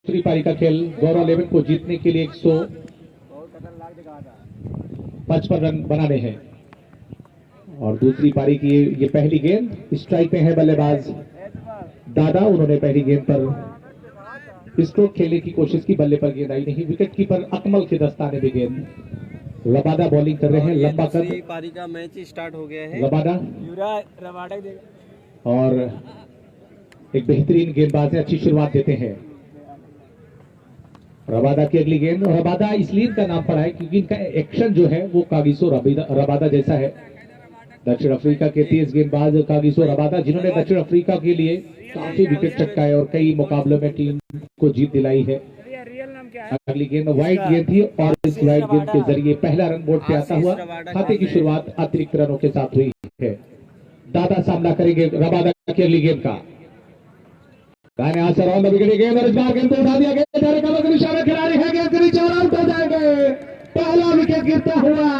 दूसरी पारी का खेल गौरव 11 को जीतने के लिए 155 रन बनाने हैं। और दूसरी पारी की ये पहली गेंद स्ट्राइक पे है बल्लेबाज दादा। उन्होंने पहली गेंद पर स्ट्रोक खेलने की कोशिश की, बल्ले पर गेंद आई नहीं। विकेट कीपर अकमल के दस्ताने में गेंद। रबादा बॉलिंग कर रहे हैं, लंबा कद। पारी का मैच स्टार्ट हो गया है। रबादा और एक बेहतरीन गेंदबाज है, अच्छी शुरुआत देते हैं। रबादा की अगली गेंद। रबादा इसलिए इनका नाम पड़ा है क्योंकि इनका एक्शन जो है वो कागिसो रबादा जैसा है। दक्षिण अफ्रीका के तेज गेंदबाज कागिसो रबादा, जिन्होंने दक्षिण अफ्रीका के लिए काफी विकेट चटकाए और कई मुकाबलों में टीम को जीत दिलाई है। अगली गेंद वाइड गेंद थी और इस वाइड गेंद के जरिए पहला रन बोर्ड पे आता हुआ खाते की शुरुआत अतिरिक्त रनों के साथ हुई है। दादा सामना करेंगे रबादा की अगली गेंद का। विकेट गेंद और इस बार गेंद को उठा दिया गया। कमर के निशाने खिलाड़ी है, गेंद के नीचे और आउट हो जाएंगे। पहला विकेट गिरता हुआ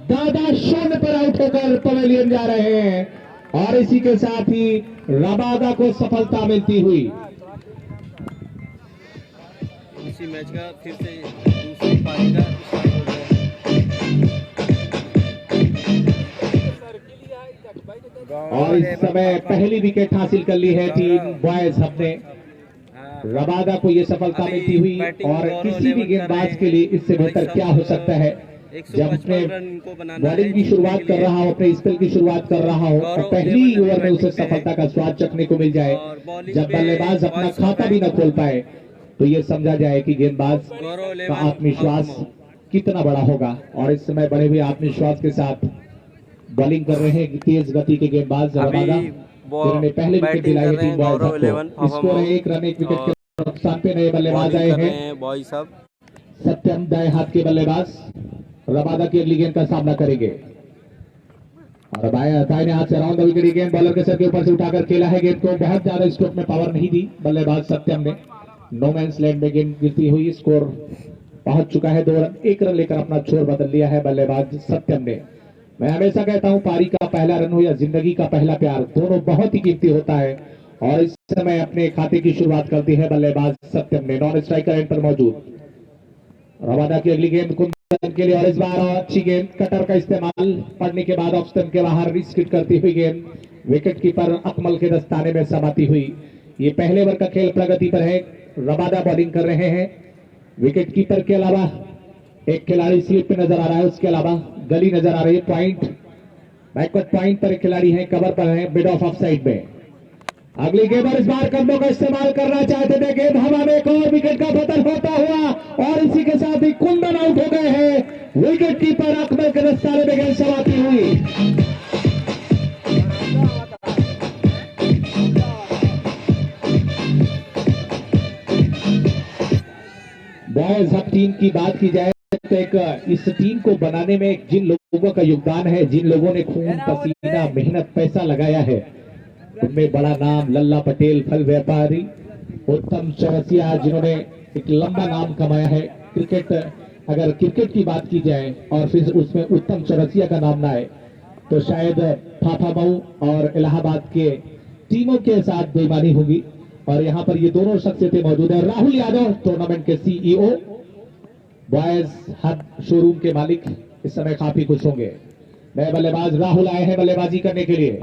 दादा शून्य पर आउट होकर पवेलियन जा रहे हैं और इसी के साथ ही रबादा को सफलता मिलती हुई। इसी मैच का फिर से दूसरी पारी का स्टार्ट हो गया और इस समय पहली विकेट हासिल कर ली है टीम बॉयज हब ने। रबादा को यह सफलता मिलती हुई और किसी भी गेंदबाज के लिए इससे बेहतर क्या हो सकता है जब अपने बॉलिंग की शुरुआत कर रहा हो, अपने स्पेल की शुरुआत कर रहा हो और पहली ओवर में उसे सफलता का स्वाद चखने को मिल जाए। जब बल्लेबाज अपना खाता भी न खोल पाए तो ये समझा जाए कि गेंदबाज का आत्मविश्वास कितना बड़ा होगा। और इस समय बड़े हुए आत्मविश्वास के साथ बॉलिंग कर रहे हैं तेज गति के गेंदबाज रबादा, जिन्होंने पहले विकेट दिलाई टीम बॉयज को। स्कोर है 1 रन 1 विकेट के नुकसान पे नए बल्लेबाज आए हैं। सत्यम दाएं हाथ के बल्लेबाज रबादा की अगली गेंद का सामना करेंगे और दाहिने हाथ से राउंड विकेट गेंद बॉलर के सर के ऊपर से उठाकर खेला है। गेंद को बहुत ज्यादा स्ट्रोक में पावर नहीं दी बल्लेबाज सत्यम ने। नो मैंस लैंड में गेंद गिरती हुई। स्कोर पहुंच चुका है 2 रन। 1 रन लेकर अपना छोर बदल लिया है बल्लेबाज सत्यम ने। मैं हमेशा कहता हूं पारी का पहला रन हो या जिंदगी का पहला प्यार, दोनों बहुत ही कीमती होता है और इस समय अपने खाते की शुरुआत करती है बल्लेबाज सत्यम ने। नॉन स्ट्राइकर एंड पर मौजूद। रबादा की अगली गेंद कुंदन के लिए और इस बार अच्छी गेंद, कटर का इस्तेमाल पड़ने के बाद ऑफ स्टंप के बाहर रिस्क करती हुई गेंद विकेट कीपर अकमल के दस्ताने में समाती हुई। ये पहले ओवर का खेल प्रगति पर है। रबादा बॉलिंग कर रहे हैं। विकेट कीपर के अलावा एक खिलाड़ी स्लिप पे नजर आ रहा है, उसके अलावा गली नजर आ रही है। पॉइंट बैकवर्ड पॉइंट पर एक खिलाड़ी है, कवर पर है, मिड ऑफ साइड में। अगली गेंद और इस बार कंधों का इस्तेमाल करना चाहते थे, गेंद हवा में, एक और विकेट का पतन होता हुआ और इसी के साथ ही कुंदन आउट हो गए हैं। विकेट कीपर अकमल के दस्ताने में गेंद समाती हुई। बॉयज हब टीम की बात की जाए तो एक इस टीम को बनाने में जिन लोगों का योगदान है, जिन लोगों ने खून पसीना मेहनत पैसा लगाया है, उनमें बड़ा नाम लल्ला पटेल, फल व्यापारी, उत्तम चौरसिया, जिन्होंने एक लंबा नाम कमाया है। क्रिकेट, अगर क्रिकेट की बात की जाए और फिर उसमें उत्तम चौरसिया का नाम ना आए तो शायद फाफामऊ और इलाहाबाद के टीमों के साथ बेईमानी होगी। और यहाँ पर ये दोनों शख्सियतें मौजूद है। राहुल यादव टूर्नामेंट के सीईओ, बॉयज हब शोरूम के मालिक, इस समय काफी खुश होंगे। नए बल्लेबाज राहुल आए हैं बल्लेबाजी करने के लिए।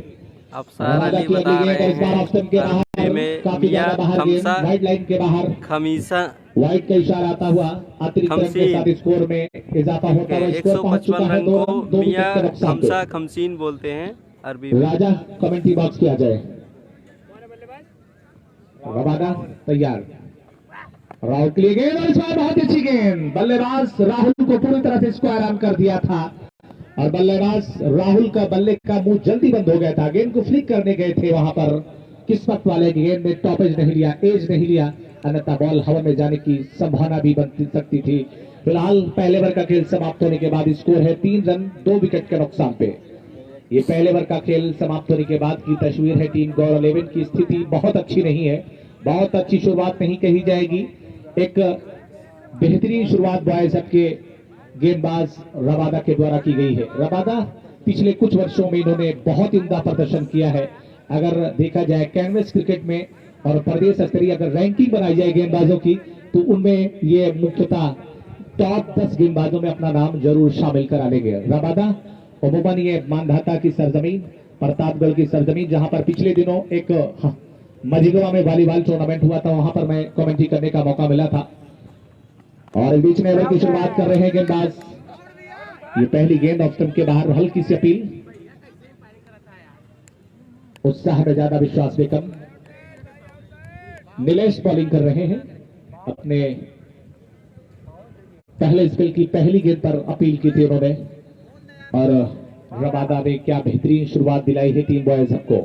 अब सारा नहीं बता रहे हैं। काफी ज्यादा बाहर गेंद, वाइड लाइन के बाहर खमीसा वाइड का इशारा आता हुआ अतिरिक्त रन के साथ स्कोर में इजाफा होता है। स्कोर पहुंच चुका है 2 रन 2 विकेट के नुकसान पे। खमसीन बोलते हैं अरबी में। राजा कमेंट्री बॉक्स किया जाए। रबादा तैयार, राहुल के लिए गेंद और इस बार बहुत अच्छी गेंद। बल्लेबाज राहुल को पूरी तरह से स्क्वायर आर्म कर दिया था और बल्लेबाज राहुल का बल्ले का मुंह जल्दी बंद हो गया था। गेंद को फ्लिक करने गए थे वहां पर, किस्मत वाले गेंद में टॉपेज नहीं लिया, एज नहीं लिया, अन्यथा बॉल हवा में जाने की संभावना भी बन सकती थी। फिलहाल पहले ओवर का खेल समाप्त होने के बाद स्कोर है 3 रन 2 विकेट के नुकसान पे। ये पहले ओवर का खेल समाप्त होने के बाद की तस्वीर है टीम गौरव 11 की। स्थिति बहुत अच्छी नहीं है, बहुत अच्छी शुरुआत नहीं कही जाएगी। एक बेहतरीन शुरुआत बॉयज हब के गेंदबाज रबादा के द्वारा की गई है। रबादा पिछले कुछ वर्षों में इन्होंने बहुत उम्दा प्रदर्शन किया है। अगर देखा जाए कैनवस क्रिकेट में और प्रदेश स्तरीय अगर रैंकिंग बनाई जाए गेंदबाजों की तो उनमें ये मुख्यतः टॉप 10 गेंदबाजों में अपना नाम जरूर शामिल करा लेंगे। रबादा अमूमन ये मानधाता की सरजमीन, प्रतापगढ़ की सरजमीन, जहां पर पिछले दिनों एक मझिगवा में वॉलीबॉल टूर्नामेंट हुआ था, वहां पर मैं कमेंट्री करने का मौका मिला था। और इस बीच में ओवर की शुरुआत कर रहे हैं गेंदबाज। ये पहली गेंद ऑफ स्टंप के बाहर, हल्की सी अपील। उत्साह में ज्यादा, विश्वास में कम। नीलेश बॉलिंग कर रहे हैं। अपने पहले स्पेल की पहली गेंद पर अपील की थी उन्होंने, और रबादा ने क्या बेहतरीन शुरुआत दिलाई है टीम बॉयज को।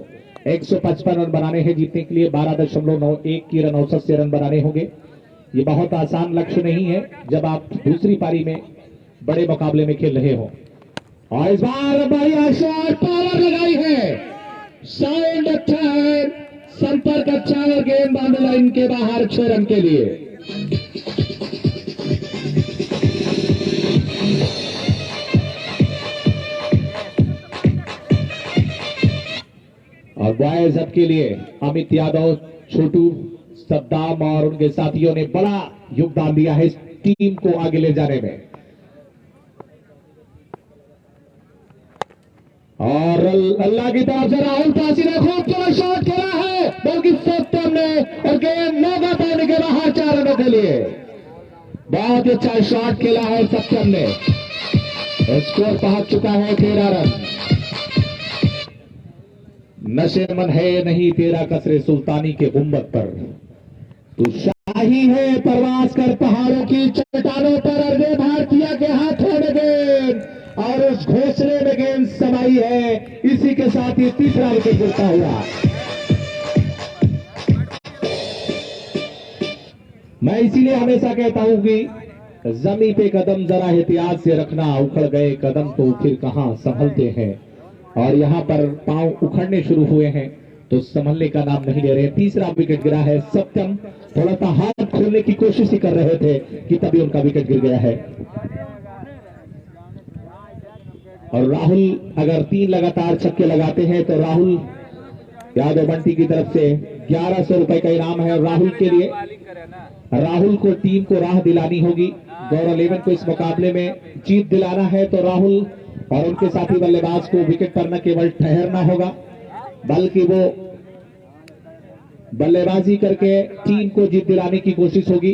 155 रन बनाने हैं जीतने के लिए, 12.91 की रन औसत से रन बनाने होंगे। ये बहुत आसान लक्ष्य नहीं है जब आप दूसरी पारी में बड़े मुकाबले में खेल रहे हो। और इस बार बढ़िया शॉट, पावर लगाई है, साउंड अच्छा है, संपर्क अच्छा है, गेंद बाउंड्री लाइन के बाहर 6 रन के लिए। और बॉयज अब के लिए अमित यादव, छोटू सद्दाम और उनके साथियों ने बड़ा योगदान दिया है इस टीम को आगे ले जाने में। और अल्लाह की तरफ से राहुल पासी ने खूब चला शॉट खेला है, बल्कि सत्यम ने, और गेंद मौका पाने के बाहर 4 रनों के लिए। बहुत ही अच्छा शॉट खेला है सत्यम ने। स्कोर पहुंच चुका है 13 रन। नशे मन है नहीं तेरा कसरे सुल्तानी के गुंबद पर, तू शाही है प्रवास कर पहाड़ों की चट्टानों पर, अर्धे भारतीय के हाथों में गेंद, और उस घोंसले में गेंद समाई है। इसी के साथ ही तीसरा विकेट गिरता हुआ। मैं इसीलिए हमेशा कहता हूं कि जमीन पे कदम जरा एहतियात से रखना, उखड़ गए कदम तो फिर कहां संभलते हैं। और यहां पर पांव उखड़ने शुरू हुए हैं तो संभलने का नाम नहीं ले रहे। तीसरा विकेट गिरा है। सत्यम थोड़ा सा हाथ खोलने की कोशिश ही कर रहे थे कि तभी उनका विकेट गिर गया है। और राहुल अगर 3 लगातार छक्के लगाते हैं तो राहुल यादव बंटी की तरफ से 1100 रुपए का इनाम है। और राहुल के लिए, राहुल को टीम को राह दिलानी होगी। गौरव 11 को इस मुकाबले में जीत दिलाना है तो राहुल और उनके साथी बल्लेबाज को विकेट पर न केवल ठहरना होगा, बल्कि वो बल्लेबाजी करके टीम को जीत दिलाने की कोशिश होगी।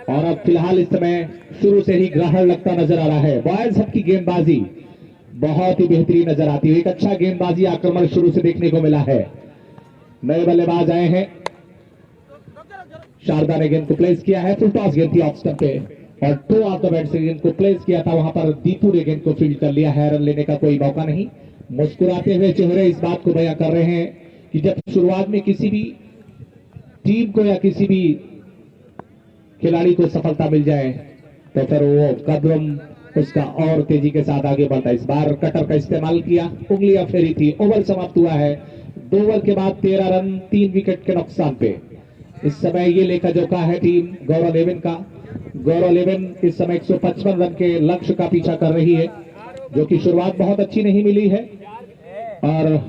और अब फिलहाल इस समय शुरू से ही ग्रहण लगता नजर आ रहा है। बॉयज सबकी गेंदबाजी बहुत ही बेहतरीन नजर आती है। एक अच्छा गेंदबाजी आक्रमण शुरू से देखने को मिला है। नए बल्लेबाज आए हैं। शारदा ने गेंद को प्लेस किया है। फुल टॉस गेंद थी ऑफ स्टंप पे, और 2 ऑफ द बैट से गेंद को प्लेस किया था। वहां पर दीपू ने गेंद को फील्ड कर लिया है। रन लेने का कोई मौका नहीं। मुस्कुराते हुए चेहरे इस बात को बयां कर रहे हैं कि जब शुरुआत में किसी भी टीम को या किसी भी खिलाड़ी को सफलता मिल जाए तो फिर वो कदम उसका और तेजी के साथ आगे बढ़ता है। इस बार कटर का इस्तेमाल किया, उंगलियां फेरी थी। ओवर समाप्त हुआ है। 2 ओवर के बाद 13 रन 3 विकेट के नुकसान पे। इस समय ये लेखा जोखा है टीम गौरव 11 का। गौरव 11 इस समय 155 रन के लक्ष्य का पीछा कर रही है, जो कि शुरुआत बहुत अच्छी नहीं मिली है, और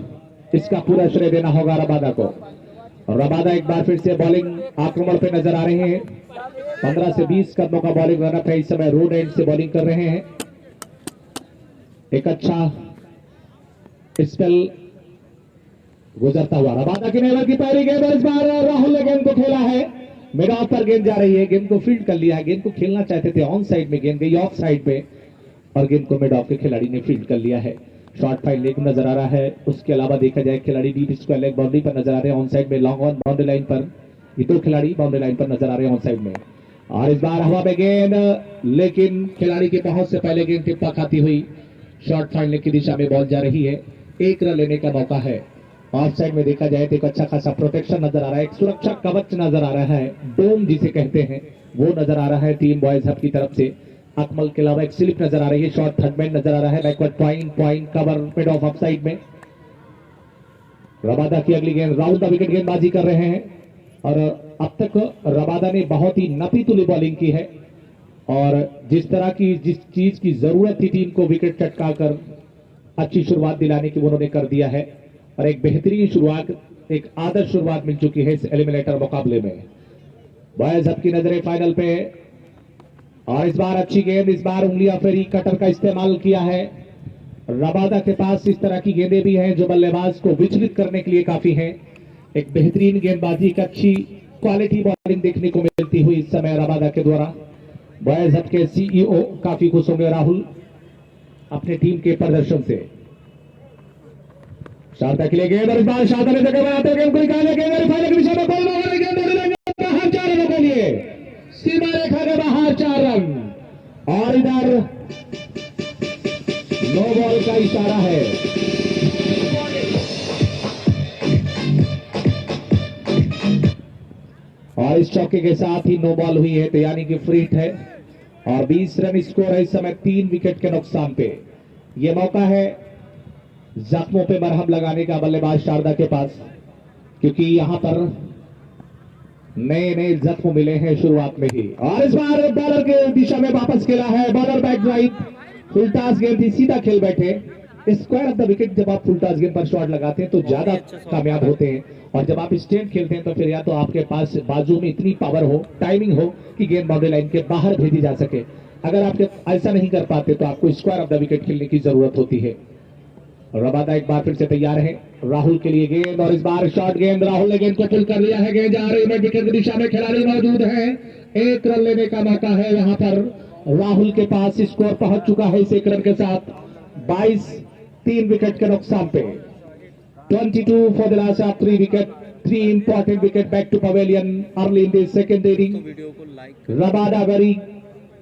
इसका पूरा श्रेय देना होगा रबादा को। रबादा एक बार फिर से बॉलिंग आक्रमण पे नजर आ रहे हैं। 15 से 20 कदमों का बॉलिंग रनअप है। इस समय रोड एंड से बॉलिंग कर रहे हैं। एक अच्छा स्पेल गुजरता हुआ रबादा की नेवर की पहली गेंद। इस बार राहुल ने गेंद को खेला है। मिड ऑफ पर गेंद जा रही है। गेंद को फील्ड कर लिया है। गेंद को खेलना चाहते थे ऑन साइड में, गेंद गई ऑफ साइड पे, और गेंद को मिड ऑफ के खिलाड़ी ने फील्ड कर लिया है। शॉर्ट फाइल लेग नजर आ रहा है। उसके अलावा देखा जाए खिलाड़ी डीप स्क्वायर लेग बाउंड्री पर नजर आ रहे हैं। ऑन साइड में लॉन्ग ऑन बाउंड्री लाइन पर ये 2 खिलाड़ी बाउंड्री लाइन पर नजर आ रहे हैं ऑन साइड में। और इस बार हवा में गेंद, लेकिन खिलाड़ी की पहुंच से पहले गेंद टिप्पा खाती हुई शॉर्ट फाइल लेग की दिशा में बॉल जा रही है। 1 रन लेने का मौका है। ऑफ साइड में देखा जाए तो एक अच्छा खासा प्रोटेक्शन नजर आ रहा है। एक सुरक्षा कवच नजर आ रहा है, डोम जिसे कहते हैं, वो नजर आ रहा है टीम बॉयज हब की तरफ से। अकमल के अलावा एक स्लिप नजर आ रही है। शॉर्ट थर्ड मैन नजर आ रहा है। Backward point cover mid of of side में। रबादा की अगली गेंद, राउंड द विकेट गेंदबाजी कर रहे हैं। और अब तक रबादा ने बहुत ही नपी तुली बॉलिंग की है, और जिस चीज की जरूरत थी टीम को विकेट चटकाकर अच्छी शुरुआत दिलाने की, उन्होंने कर दिया है। और एक बेहतरीन शुरुआत, एक आदर्श शुरुआत मिल चुकी है इस एलिमिनेटर मुकाबले में। बॉयज सबकी नजरें फाइनल पे, और इस बार अच्छी गेंद, इस बार उंगलियां फेरी कटर का इस्तेमाल किया है। रबादा के पास इस तरह की गेंदें भी हैं जो बल्लेबाज को विचलित करने के लिए काफी हैं। एक बेहतरीन गेंदबाजी, एक अच्छी क्वालिटी बॉलिंग देखने को मिलती हुई इस समय रबादा के द्वारा। बॉयज हब के सीईओ काफी खुश होंगे राहुल अपने टीम के प्रदर्शन से। शारदा के लिए गेंद, और इस बार शारदा ने जगह बनाते गेंद को निकाले, गेंद फाइनल की दिशा में कोई बाहर, गेंद बाहर 4 रनों के लिए, सीमा रेखा के बाहर 4 रन, और इधर नो बॉल का इशारा है। और इस चौके के साथ ही नो बॉल हुई है, तो यानी कि फ्री हिट है, और 20 रन स्कोर है इस समय 3 विकेट के नुकसान पे। यह मौका है जख्मों पे मरहम लगाने का बल्लेबाज शारदा के पास, क्योंकि यहां पर नए नए जख्म मिले हैं शुरुआत में ही। और इस बार बॉलर के दिशा में वापस खेला है, bowler back right, full toss गेंद थी, सीधा खेल बैठे। स्क्वायर ऑफ द विकेट जब आप फुल टॉस गेंद पर शॉट लगाते हैं तो ज्यादा कामयाब होते हैं, और जब आप स्टैंड खेलते हैं तो फिर या तो आपके पास बाजू में इतनी पावर हो, टाइमिंग हो कि गेंद बाउंड्री लाइन के बाहर भेजी जा सके। अगर आप ऐसा नहीं कर पाते तो आपको स्क्वायर ऑफ द विकेट खेलने की जरूरत होती है। रबादा एक बार फिर से तैयार है, राहुल के लिए गेंद, और इस बार शॉर्ट गेंद, राहुल ने गेंद को पुल कर लिया है, गेंद जा रही है विकेट की दिशा में, खिलाड़ी मौजूद है, 1 रन लेने का मौका है यहां पर राहुल के पास। स्कोर पहुंच चुका है इस 1 रन के साथ 22, 3 विकेट के नुकसान पे। 22 for the loss of 3 wicket, 3 important wicket back to pavilion early in the second inning. Video को like Rabada very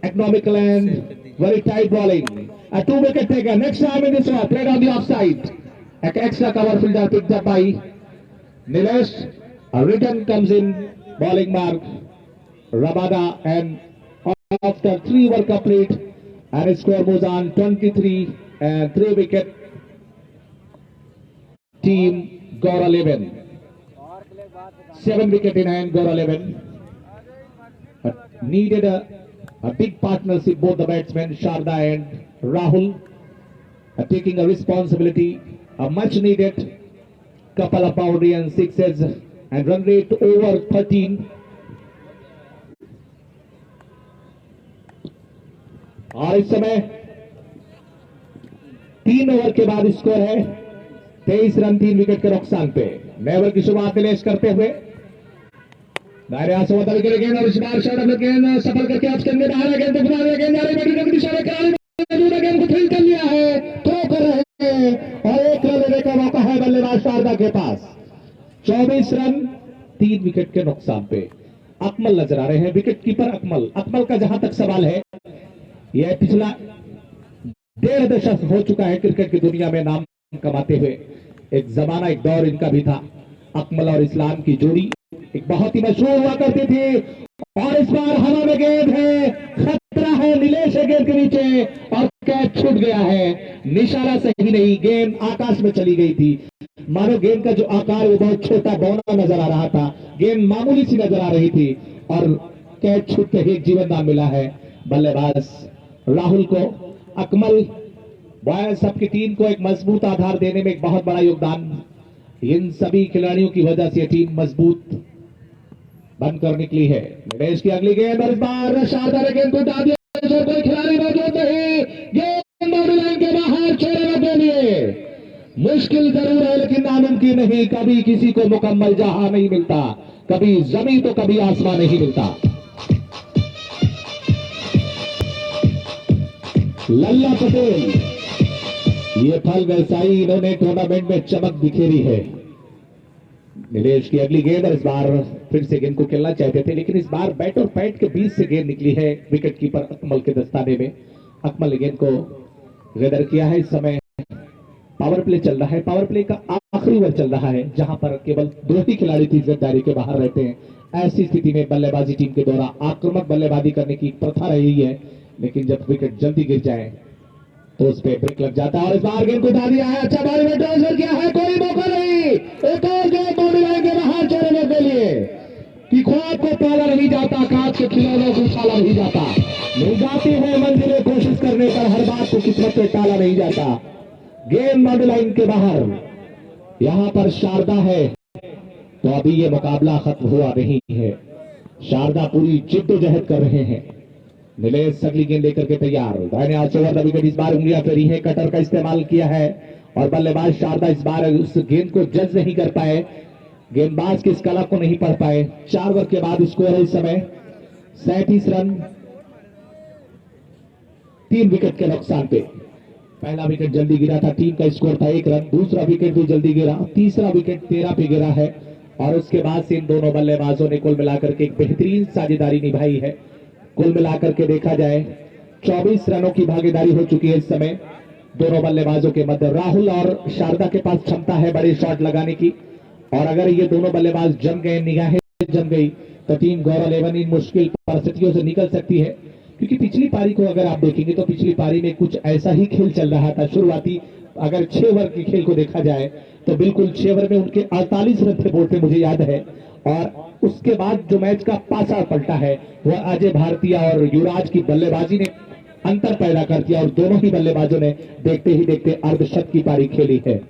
economical and very tight bowling. A 2 wicket taker. Next time in this one, played on the offside. An extra cover fielder picked up by Nilesh. A return comes in, bowling mark Rabada, and after 3 were complete, and his score moves on 23 and 3 wicket. Team Gaur 11. 7 wicket in hand, Gaur 11. Needed a big partnership, both the batsmen Sharda and Rahul taking a responsibility, a much needed couple of boundary and sixes, and run rate over 13. और इस समय 3 over के बाद score है 23 run 3 wicket के नुकसान पे। नए ओवर की शुरुआत निलेश करते हुए दायरे से होता विकेट, गेंद और इस बार शॉट अपने गेंद सफल करके आप करने बाहर गेंद तो बुला गेंद जा रही बैटिंग की दिशा में, खिलाड़ी मौजूद है, गेंद को फील्ड कर लिया है, थ्रो कर रहे हैं, और 1 रन लेने का मौका है बल्लेबाज शारदा के पास। 24 रन 3 विकेट के नुकसान पे। अकमल नजर आ रहे हैं, विकेट कीपर अकमल का जहां तक सवाल है, यह पिछला 1.5 दशक हो चुका है क्रिकेट की दुनिया में नाम कमाते हुए। एक जमाना, एक दौर इनका भी था, अकमल और इस्लाम की जोड़ी एक बहुत ही मशहूर हुआ करती थी। और इस बार हवा में गेंद है, खतरा है, निलेश है गेंद के नीचे, और कैच छूट गया है, निशाना सही नहीं, गेंद आकाश में चली गई थी। मानो गेंद का जो आकार वो बहुत छोटा बौना नजर आ रहा था, गेंद मामूली सी नजर आ रही थी, और कैच छूट के एक जीवन दान मिला है बल्लेबाज राहुल को। अकमल बॉयज सबकी टीम को एक मजबूत आधार देने में एक बहुत बड़ा योगदान, इन सभी खिलाड़ियों की वजह से टीम मजबूत बंद कर निकली है। निलेश की अगली गेंद, और इस बार शारदा ने गेंद को उठा दिया, कोई खिलाड़ी मौजूद नहीं, गेंद बाउंड्री लाइन के बाहर, 6 रनों के लिए। मुश्किल जरूर है लेकिन नामुमकिन नहीं, कभी किसी को मुकम्मल जहां नहीं मिलता, कभी जमीन तो कभी आसमान नहीं मिलता। लल्ला पटेल, ये फल व्यवसायी, इन्होंने टूर्नामेंट में चमक बिखेरी है। निलेश की अगली गेंद, और इस बार फिर से गेंद को खेलना चाहते थे लेकिन इस बार बैट और पैट के बीच से गेंद निकली है विकेट कीपर अकमल के दस्ताने में। अकमल ने गेंद को गैदर किया है। इस समय पावर प्ले चल रहा है, पावर प्ले का आखिरी ओवर चल रहा है, जहां पर केवल 2 ही खिलाड़ी थी दायरे के बाहर रहते हैं। ऐसी स्थिति में बल्लेबाजी टीम के द्वारा आक्रामक बल्लेबाजी करने की प्रथा रही है, लेकिन जब विकेट जल्दी गिर जाए तो उस पर ब्रेक लग जाता है। और इस बार गेंद को उठा दिया है, अच्छा बॉल में ट्रांसफर किया है, कोई मौका नहीं, एक और गेंद बाउंड्री लाइन के बाहर चलने के लिए, कि ख्वाब को पाला नहीं जाता, कांच के खिलौनों को उछाला नहीं जाता, नहीं जाती है मंजिलें कोशिश करने पर, हर बात को किस्मत पे टाला नहीं जाता। गेंद बाउंड्री लाइन के बाहर, यहां पर शारदा है, तो अभी ये मुकाबला खत्म हुआ नहीं है। शारदा पूरी जिद्दोजहद कर रहे हैं। नीलेश अगली गेंद लेकर के तैयार। दाहिने हाथ से ओवर द विकेट, इस बार उंगलियां फेरी है, कटर का इस्तेमाल किया है और बल्लेबाज शारदा इस बार उस गेंद को जज नहीं कर पाए, गेंदबाज की इस कला को नहीं पढ़ पाए। 4 ओवर के बाद स्कोर है इस समय 37 रन 3 विकेट के नुकसान पे। पहला विकेट जल्दी गिरा था, टीम का स्कोर था 1 रन। दूसरा विकेट भी जल्दी गिरा, तीसरा विकेट 13 पे गिरा है और उसके बाद से इन दोनों बल्लेबाजों ने कुल मिलाकर के एक बेहतरीन साझेदारी निभाई है। कुल मिलाकर के देखा जाए 24 रनों की भागीदारी हो चुकी है इस समय दोनों बल्लेबाजों के मध्य। राहुल और शारदा के पास क्षमता है बड़े शॉट लगाने की और अगर ये दोनों बल्लेबाज जम गए, निगाहें जम गई तो टीम गौरव 11 इन मुश्किल परिस्थितियों से निकल सकती है। क्योंकि पिछली पारी को अगर आप देखेंगे तो पिछली पारी में कुछ ऐसा ही खेल चल रहा था। शुरुआती अगर 6 ओवर के खेल को देखा जाए तो बिल्कुल 6 ओवर में उनके 48 रन थे बोर्ड पे, मुझे याद है। और उसके बाद जो मैच का पासा पलटा है वह अजय भारतीय और युवराज की बल्लेबाजी ने अंतर पैदा कर दिया और दोनों ही बल्लेबाजों ने देखते ही देखते अर्धशत की पारी खेली है।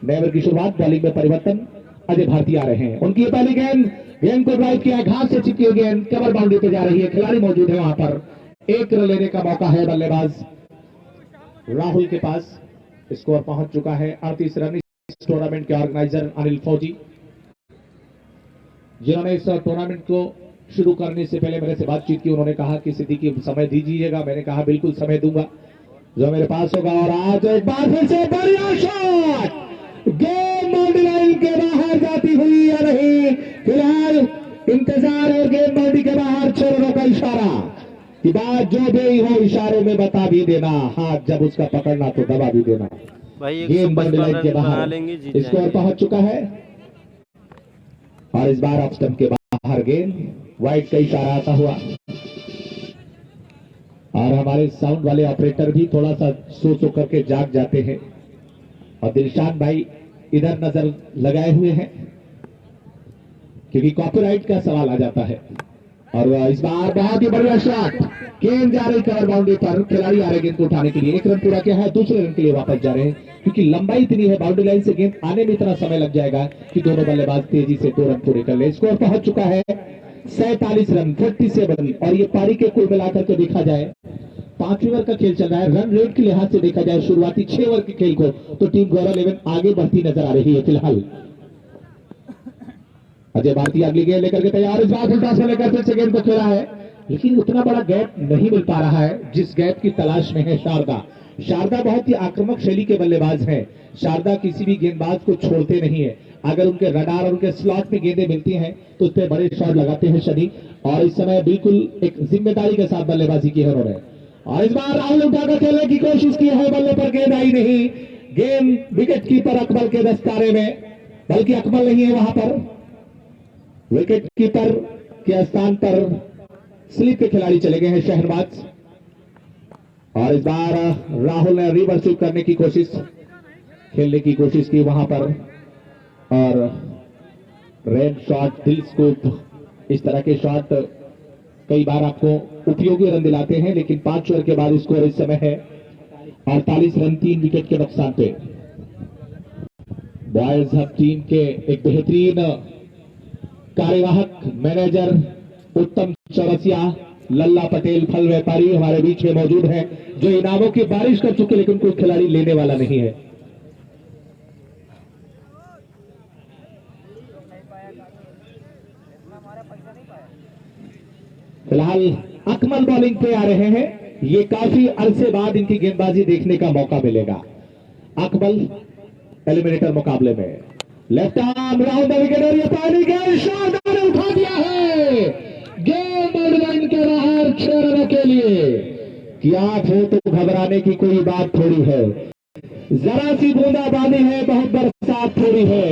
नए ओवर की शुरुआत, बॉलिंग में परिवर्तन, अजय भारतीय आ रहे हैं। उनकी पहली गेंद को ड्राइव किया, घास से चिपकी हुई गेंद कवर बाउंड्री पे जा रही है, खिलाड़ी मौजूद है वहां पर। 1 रन लेने का मौका है बल्लेबाज राहुल के पास। स्कोर पहुंच चुका है 38 रन। इस टूर्नामेंट के ऑर्गेनाइजर अनिल फौजी, जिन्होंने इस टूर्नामेंट को शुरू करने से पहले मेरे से बातचीत की, उन्होंने कहा कि सिद्दीकी समय दीजिएगा। मैंने कहा बिल्कुल समय दूंगा जो मेरे पास होगा। और आज एक बार फिर से बढ़िया शॉट, गेंद बाउंड्री लाइन के बाहर जाती हुई या नहीं, फिलहाल इंतजार है। गेंद बाउंड्री के बाहर 6 रनों का इशारा कि बात जो भी हो इशारे में बता भी देना, हाथ जब उसका पकड़ना तो दबा भी देना। भाई गेंद बाउंड्री लाइन के बाहर स्कोर पहुंच चुका है और इस बार ऑफ स्टंप के बाहर गेंद, वाइड का इशारा आता हुआ। और हमारे साउंड वाले ऑपरेटर भी थोड़ा सा सो करके जाग जाते हैं और दिलशान भाई इधर नजर लगाए हुए हैं क्योंकि कॉपीराइट का सवाल आ जाता है। और इस बार बहुत ही बढ़िया शॉट, गेंद जा रही कवर बाउंड्री पर, खिलाड़ी आ रहे गेंद को उठाने के लिए। 1 रन पूरा किया है, दूसरे रन के लिए वापस जा रहे हैं क्योंकि लंबाई इतनी है, बाउंड्री लाइन से गेंद आने में इतना समय लग जाएगा कि दोनों बल्लेबाज तेजी से 2 रन पूरे कर ले। स्कोर पहुंच चुका है 47 रन 47। और ये पारी के कुल मिलाकर के देखा जाए 5 ओवर का खेल चल रहा है। रन रेट के लिहाज से देखा जाए शुरुआती 6 ओवर के खेल को तो टीम गौरव 11 आगे बढ़ती नजर आ रही है फिलहाल। अजय भारतीय अगली गेंद लेकर के तैयार, इस बार उल्टा से लेकर फिर से गेंद को खेला है लेकिन उतना बड़ा गैप नहीं मिल पा रहा है जिस गैप की तलाश में है शारदा। शारदा बहुत ही आक्रामक शैली के बल्लेबाज हैं। शारदा किसी भी गेंदबाज को छोड़ते नहीं है। अगर उनके रडार और उनके स्लॉट में गेंदें मिलती हैं तो उस पर बड़े शॉट लगाते हैं शनि। और इस समय बिल्कुल एक जिम्मेदारी के साथ बल्लेबाजी की है उन्होंने। और इस बार राहुल उठाकर खेलने की कोशिश की है, बल्ले पर गेंद आई नहीं। गेंद विकेट कीपर अकमल के दस्तारे में, बल्कि अकमल नहीं है वहां पर, विकेट कीपर के स्थान पर स्लिप के खिलाड़ी चले गए हैं शहनवाज। और इस बार राहुल ने रिवर्स स्वीप करने की कोशिश, खेलने की कोशिश की वहां पर और रेड शॉट, दिल स्कूप, इस तरह के शॉट कई बार आपको उपयोगी रन दिलाते हैं। लेकिन 5 ओवर के बाद स्कोर इस समय है 48 रन 3 विकेट के नुकसान पे। बॉयज हब टीम के एक बेहतरीन कार्यवाहक मैनेजर उत्तम चौरसिया, लल्ला पटेल फल व्यापारी हमारे बीच में मौजूद हैं जो इनामों की बारिश कर चुके लेकिन कोई खिलाड़ी लेने वाला नहीं है। फिलहाल अकमल बॉलिंग पे आ रहे हैं। ये काफी अरसे बाद इनकी गेंदबाजी देखने का मौका मिलेगा। अकमल एलिमिनेटर मुकाबले में लेफ्ट आर्म राउंड विकेट और ये पानी गेंद शानदार ने उठा दिया है। गेंद बाउंड्री लाइन के बाहर 6 रनों के लिए। क्या हो तो घबराने की कोई बात थोड़ी है, जरा सी बूंदाबांदी है, बहुत बरसात थोड़ी है।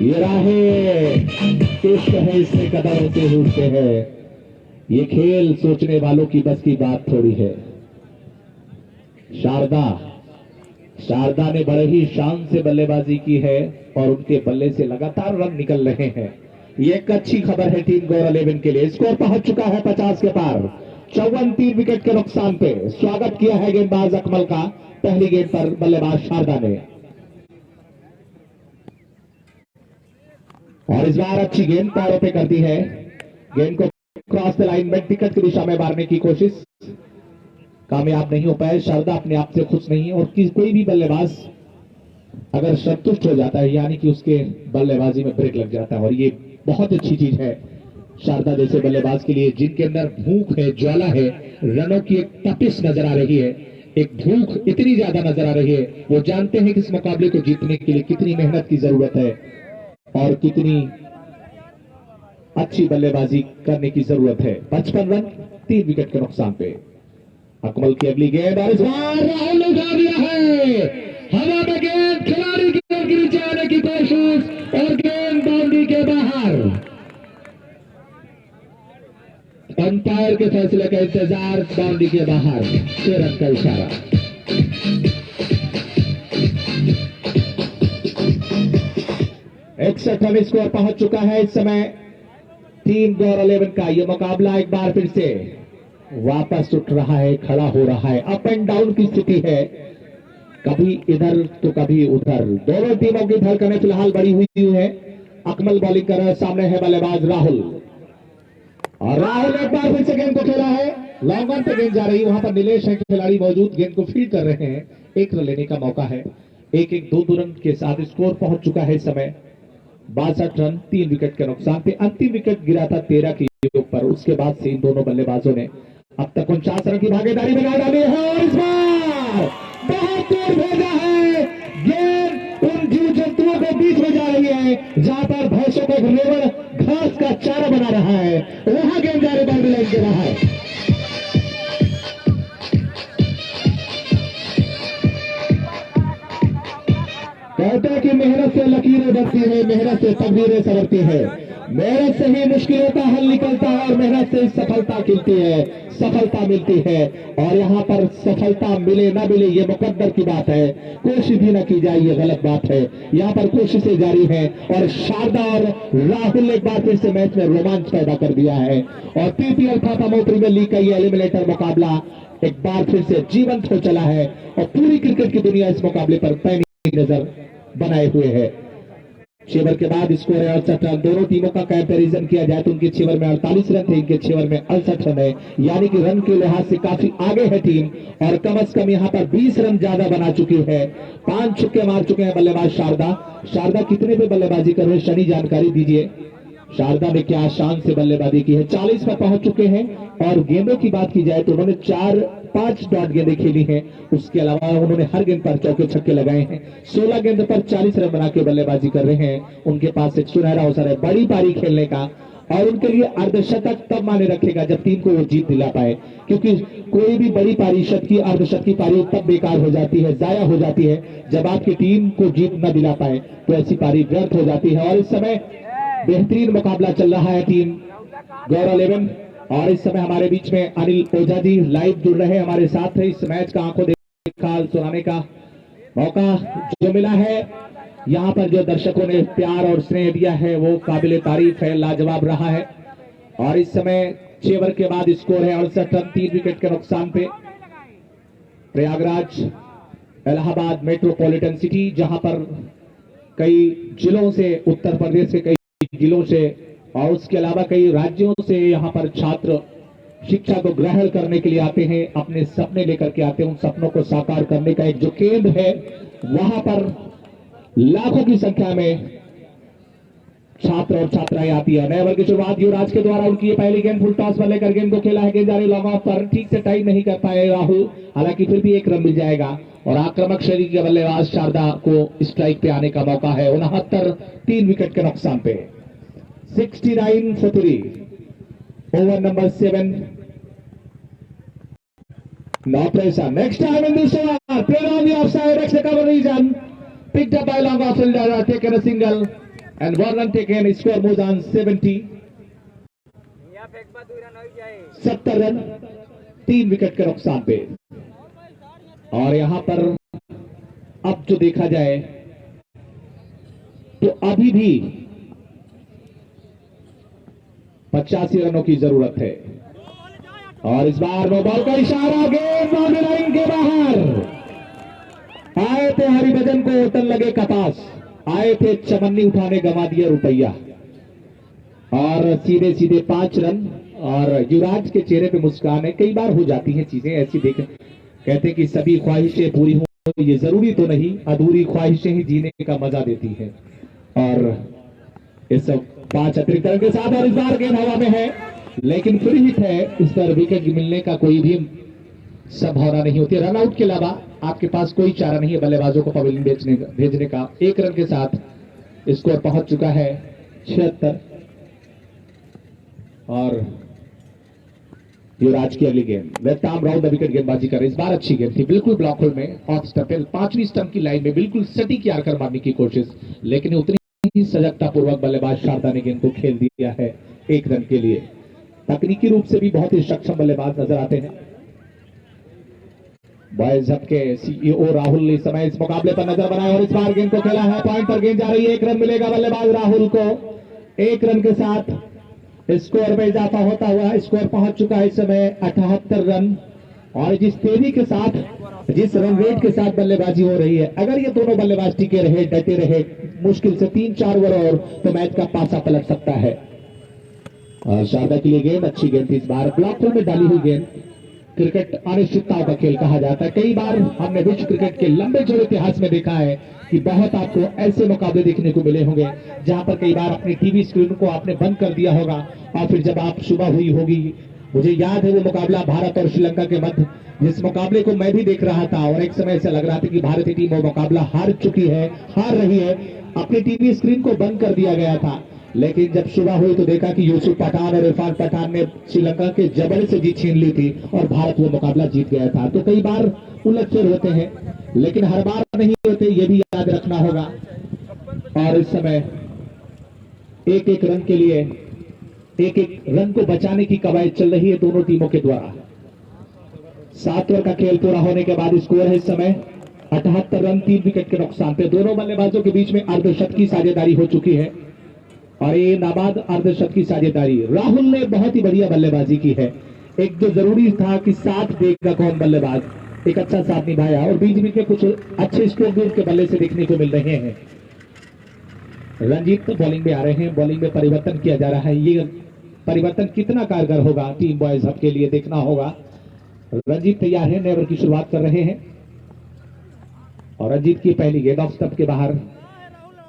ये राहें इश्क है, इससे कदम होते उठते हैं। ये खेल सोचने वालों की बस की बात थोड़ी है। शारदा ने बड़े ही शान से बल्लेबाजी की है और उनके बल्ले से लगातार रन निकल रहे हैं। ये एक अच्छी खबर है टीम गौरव 11 के लिए। स्कोर पहुंच चुका है 50 के पार, 54 3 विकेट के नुकसान पे। स्वागत किया है गेंदबाज अकमल का पहली गेंद पर बल्लेबाज शारदा ने। और इस बार अच्छी गेंद पैरों पे करती है, गेंद को क्रॉस द लाइन में टिकट की दिशा में मारने की कोशिश, कामयाब नहीं हो पाए। शारदा अपने आप से खुश नहीं, और कोई भी बल्लेबाज अगर संतुष्ट हो जाता है यानी कि उसके बल्लेबाजी में ब्रेक लग जाता है, और ये बहुत अच्छी चीज है शारदा जैसे बल्लेबाज के लिए, जिनके अंदर भूख है, ज्वाला है, रनों की एक तपिश नजर आ रही है, एक भूख इतनी ज्यादा नजर आ रही है। वो जानते हैं कि इस मुकाबले को जीतने के लिए कितनी मेहनत की जरूरत है और कितनी अच्छी बल्लेबाजी करने की जरूरत है। 55 रन 3 विकेट के नुकसान पे। अकमल की अगली गेंद, और इस बार राहुल ने उठा दिया है हवा में गेंद, खिलाड़ी की गेंद के नीचे आने की कोशिश, और गेंद बाउंड्री के बाहर। अंपायर के फैसले का इंतजार, बाउंड्री के बाहर, 6 रन का इशारा। इकसठ रन स्कोर पहुंच चुका है इस समय टीम गौर 11 का। यह मुकाबला एक बार फिर से वापस उठ रहा है, खड़ा हो रहा है, अप एंड डाउन की स्थिति है, कभी इधर तो कभी उधर। दोनों टीमों की धड़कनें फिलहाल बढ़ी हुई है। अकमल बॉलिंग कर रहा है, सामने है बल्लेबाज राहुल, और राहुल एक बार फिर से गेंद को खेला है, लॉन्ग ऑन पे गेंद जा रही है, वहां पर नीलेश है खिलाड़ी मौजूद, गेंद को फील्ड कर रहे हैं। 1 रन लेने का मौका है। 1-1 2 रन के साथ स्कोर पहुंच चुका है इस समय 62 रन 3 विकेट के नुकसान पे। अंतिम विकेट गिरा था 13 के ऊपर, उसके बाद से इन दोनों बल्लेबाजों ने अब तक 49 रन की भागीदारी बना डाली है, और इस बार बहुत दूर भेजा है गेंद, उन जीव जंतुओं के बीच में जा रही है जहां पर भैंसों का रेवड़ घास का चारा बना रहा है, वहां गेंद जा रही बाउंड्री लाइन के बाहर। कहते हैं कि मेहनत से लकीरें बढ़ती है, मेहनत से तकदीरें संवरती है, मेहनत से ही मुश्किलों का हल निकलता है, और मेहनत से सफलता खिलती है, सफलता मिलती है। और यहाँ पर सफलता मिले ना मिले ये मुकद्दर की बात है, कोशिश भी ना की जाए ये गलत बात है। यहाँ पर कोशिशें जारी हैं, और शारदा और राहुल ने एक बार फिर से मैच में रोमांच पैदा कर दिया है, और पीपीएल फाफा प्रीमियर लीग का ये एलिमिनेटर मुकाबला एक बार फिर से जीवंत हो चला है, और पूरी क्रिकेट की दुनिया इस मुकाबले पर पैनी नजर बनाए हुए है। 6 ओवर के बाद स्कोर है 68 रन। दोनों टीमों का कंपैरिजन किया जाए तो उनके 6 ओवर में 48 रन थे, इनके 6 ओवर में 68 रन है, यानी कि रन के लिहाज से काफी आगे है टीम, और कम से कम यहाँ पर 20 रन ज्यादा बना चुकी है। 5 छक्के मार चुके हैं बल्लेबाज शारदा। शारदा कितने पे बल्लेबाजी कर रहे हैं, शनि जानकारी दीजिए। शारदा ने क्या शान से बल्लेबाजी की है, 40 पर पहुंच चुके हैं, और गेंदों की बात की जाए तो उन्होंने 5 डॉट गेंदें खेली हैं, उसके अलावा उन्होंने हर गेंद पर चौके छक्के लगाए हैं। 16 गेंद पर 40 रन बना के बल्लेबाजी कर रहे हैं। उनके पास एक सुनहरा अवसर है बड़ी पारी खेलने का, और उनके लिए अर्धशतक तब माने रखेगा जब टीम को वो जीत दिला पाए, क्योंकि कोई भी बड़ी पारी शतकी अर्धशतकी पारी तब बेकार हो जाती है, जाया हो जाती है जब आपकी टीम को जीत न दिला पाए, तो ऐसी पारी व्यर्थ हो जाती है। और इस समय बेहतरीन मुकाबला चल रहा है टीम गौर 11, और इस समय हमारे बीच में अनिल ओझा जी लाइव जुड़ रहे हैं हमारे साथ है। इस मैच का आंखों देखा सुनाने का मौका जो मिला है, यहाँ पर जो दर्शकों ने प्यार और स्नेह दिया है वो काबिले तारीफ है, लाजवाब रहा है। और इस समय 6 ओवर के बाद स्कोर है 68 रन 3 विकेट के नुकसान पे। प्रयागराज इलाहाबाद मेट्रोपॉलिटन सिटी, जहां पर कई जिलों से, उत्तर प्रदेश के कई जिलों से और उसके अलावा कई राज्यों से यहाँ पर छात्र शिक्षा को ग्रहण करने के लिए आते हैं, अपने सपने लेकर के आते हैं। उन सपनों को साकार करने का एक जो केंद्र है, वहां पर लाखों की संख्या में छात्र और छात्राएं आती है। नए ओवर की शुरुआत युवराज के द्वारा, उनकी ये पहली गेंद फुल टॉस पर लेकर गेंद को खेला है, गेंद जा रही लॉन्ग ऑफ पर, ठीक से टाइम नहीं कर पाए राहुल, हालांकि फिर भी 1 रन मिल जाएगा, और आक्रामक शैली के बल्लेबाज शारदा को स्ट्राइक पे आने का मौका है। 69 3 विकेट के नुकसान पे। 69 for 3 over number 7। No pressure. Next time in this over, player on the offside, extra cover region, picked up by long off fielder, taken a single, and 1 run taken. Score moves on 70. 70 run 3 wicket के नुकसान पे। और यहां पर अब जो देखा जाए तो अभी भी 85 रनों की जरूरत है, और इस बार नो बॉल का इशारा, गेंद बाउंड्री लाइन के बाहर। आए थे हरिभजन को ओटन लगे कपास, आए थे चमन्नी उठाने गंवा दिया रुपया, और सीधे सीधे 5 रन और युवराज के चेहरे पे मुस्कान है। कई बार हो जाती हैं चीजें ऐसी, देख कहते हैं कि सभी ख्वाहिशें पूरी हो, ये जरूरी तो नहीं, अधूरी ख्वाहिशें ही जीने का मजा देती है। और इस 5 अतिरिक्त रन के साथ और इस बार गेंद हवा में है, लेकिन फ्री हिट है, इस पर विकेट मिलने का कोई भी संभावना नहीं होती। रन आउट के अलावा आपके पास कोई चारा नहीं है बल्लेबाजों को पवेलियन भेजने का। 1 रन के साथ स्कोर पहुंच चुका है 76। और युवराज की अगली गेंद, left arm round the wicket गेंदबाजी कर, इस बार अच्छी गेंद थी, बिल्कुल ब्लॉक होल में ऑफ स्टंप, 5वीं स्टंप की लाइन में बिल्कुल सटीक यार्कर मारने की कोशिश, लेकिन उतनी ही सजगता पूर्वक बल्लेबाज शारदा ने गेंद को खेल दिया है 1 रन के लिए। तकनीकी रूप से भी बहुत ही सक्षम बल्लेबाज नजर आते हैं। बॉयज हब के सीईओ राहुल ने इस समय इस मुकाबले पर नजर बनाया और इस बार गेंद को खेला है, पॉइंट पर गेंद जा रही है, 1 रन मिलेगा बल्लेबाज राहुल को। 1 रन के साथ स्कोर में इजाफा होता हुआ स्कोर पहुंच चुका है इस समय 78 रन। और जिस तेजी के साथ, जिस रन रेट के साथ बल्लेबाजी हो रही है, अगर ये दोनों बल्लेबाज टिके रहे, डटे रहे, मुश्किल से 3-4 ओवर और तो मैच का पासा पलट सकता है। और शारदा के लिए गेंद, अच्छी गेंद थी, इस बार ब्लॉक में डाली हुई गेंद। क्रिकेट अनिश्चितताओं का खेल कहा जाता है। कई बार हमने विश्व क्रिकेट के लंबे जोर इतिहास में देखा है कि बहुत आपको ऐसे मुकाबले देखने को मिले होंगे जहां पर कई बार अपनी टीवी स्क्रीन को आपने बंद कर दिया होगा और फिर जब आप सुबह हुई होगी, मुझे याद है वो मुकाबला भारत और श्रीलंका के मध्य, जिस मुकाबले को मैं भी देख रहा था और एक समय ऐसा लग रहा था कि भारतीय टीम वो मुकाबला हार चुकी है, हार रही है, अपनी टीवी स्क्रीन को बंद कर दिया गया था। लेकिन जब सुबह हुई तो देखा कि यूसुफ पठान और इरफान पठान ने श्रीलंका के जबड़े से जीत छीन ली थी और भारत वो मुकाबला जीत गया था। तो कई बार उलटफेर होते हैं, लेकिन हर बार नहीं होते, ये भी याद रखना होगा। और इस समय 1-1 रन के लिए, 1-1 रन को बचाने की कवायद चल रही है दोनों टीमों के द्वारा। 7 ओवर का खेल पूरा होने के बाद स्कोर है इस समय 78 रन, 3 विकेट के नुकसान पे। दोनों बल्लेबाजों के बीच में अर्धशतक की साझेदारी हो चुकी है और ये नाबाद अर्धशतक की साझेदारी राहुल ने बहुत ही बढ़िया बल्लेबाजी की है। एक जो जरूरी था कि साथ देगा कौन बल्लेबाज, एक अच्छा साथ निभाया और बीच बीच में कुछ अच्छे स्ट्रोक भी उनके बल्ले से देखने को मिल रहे हैं। रंजीत तो बॉलिंग में आ रहे हैं, बॉलिंग में परिवर्तन किया जा रहा है। ये परिवर्तन कितना कारगर होगा टीम बॉयज हब के लिए देखना होगा। रंजीत तैयार है, नए ओवर की शुरुआत कर रहे हैं और रंजीत की पहली गेंद ऑफ स्टंप के बाहर।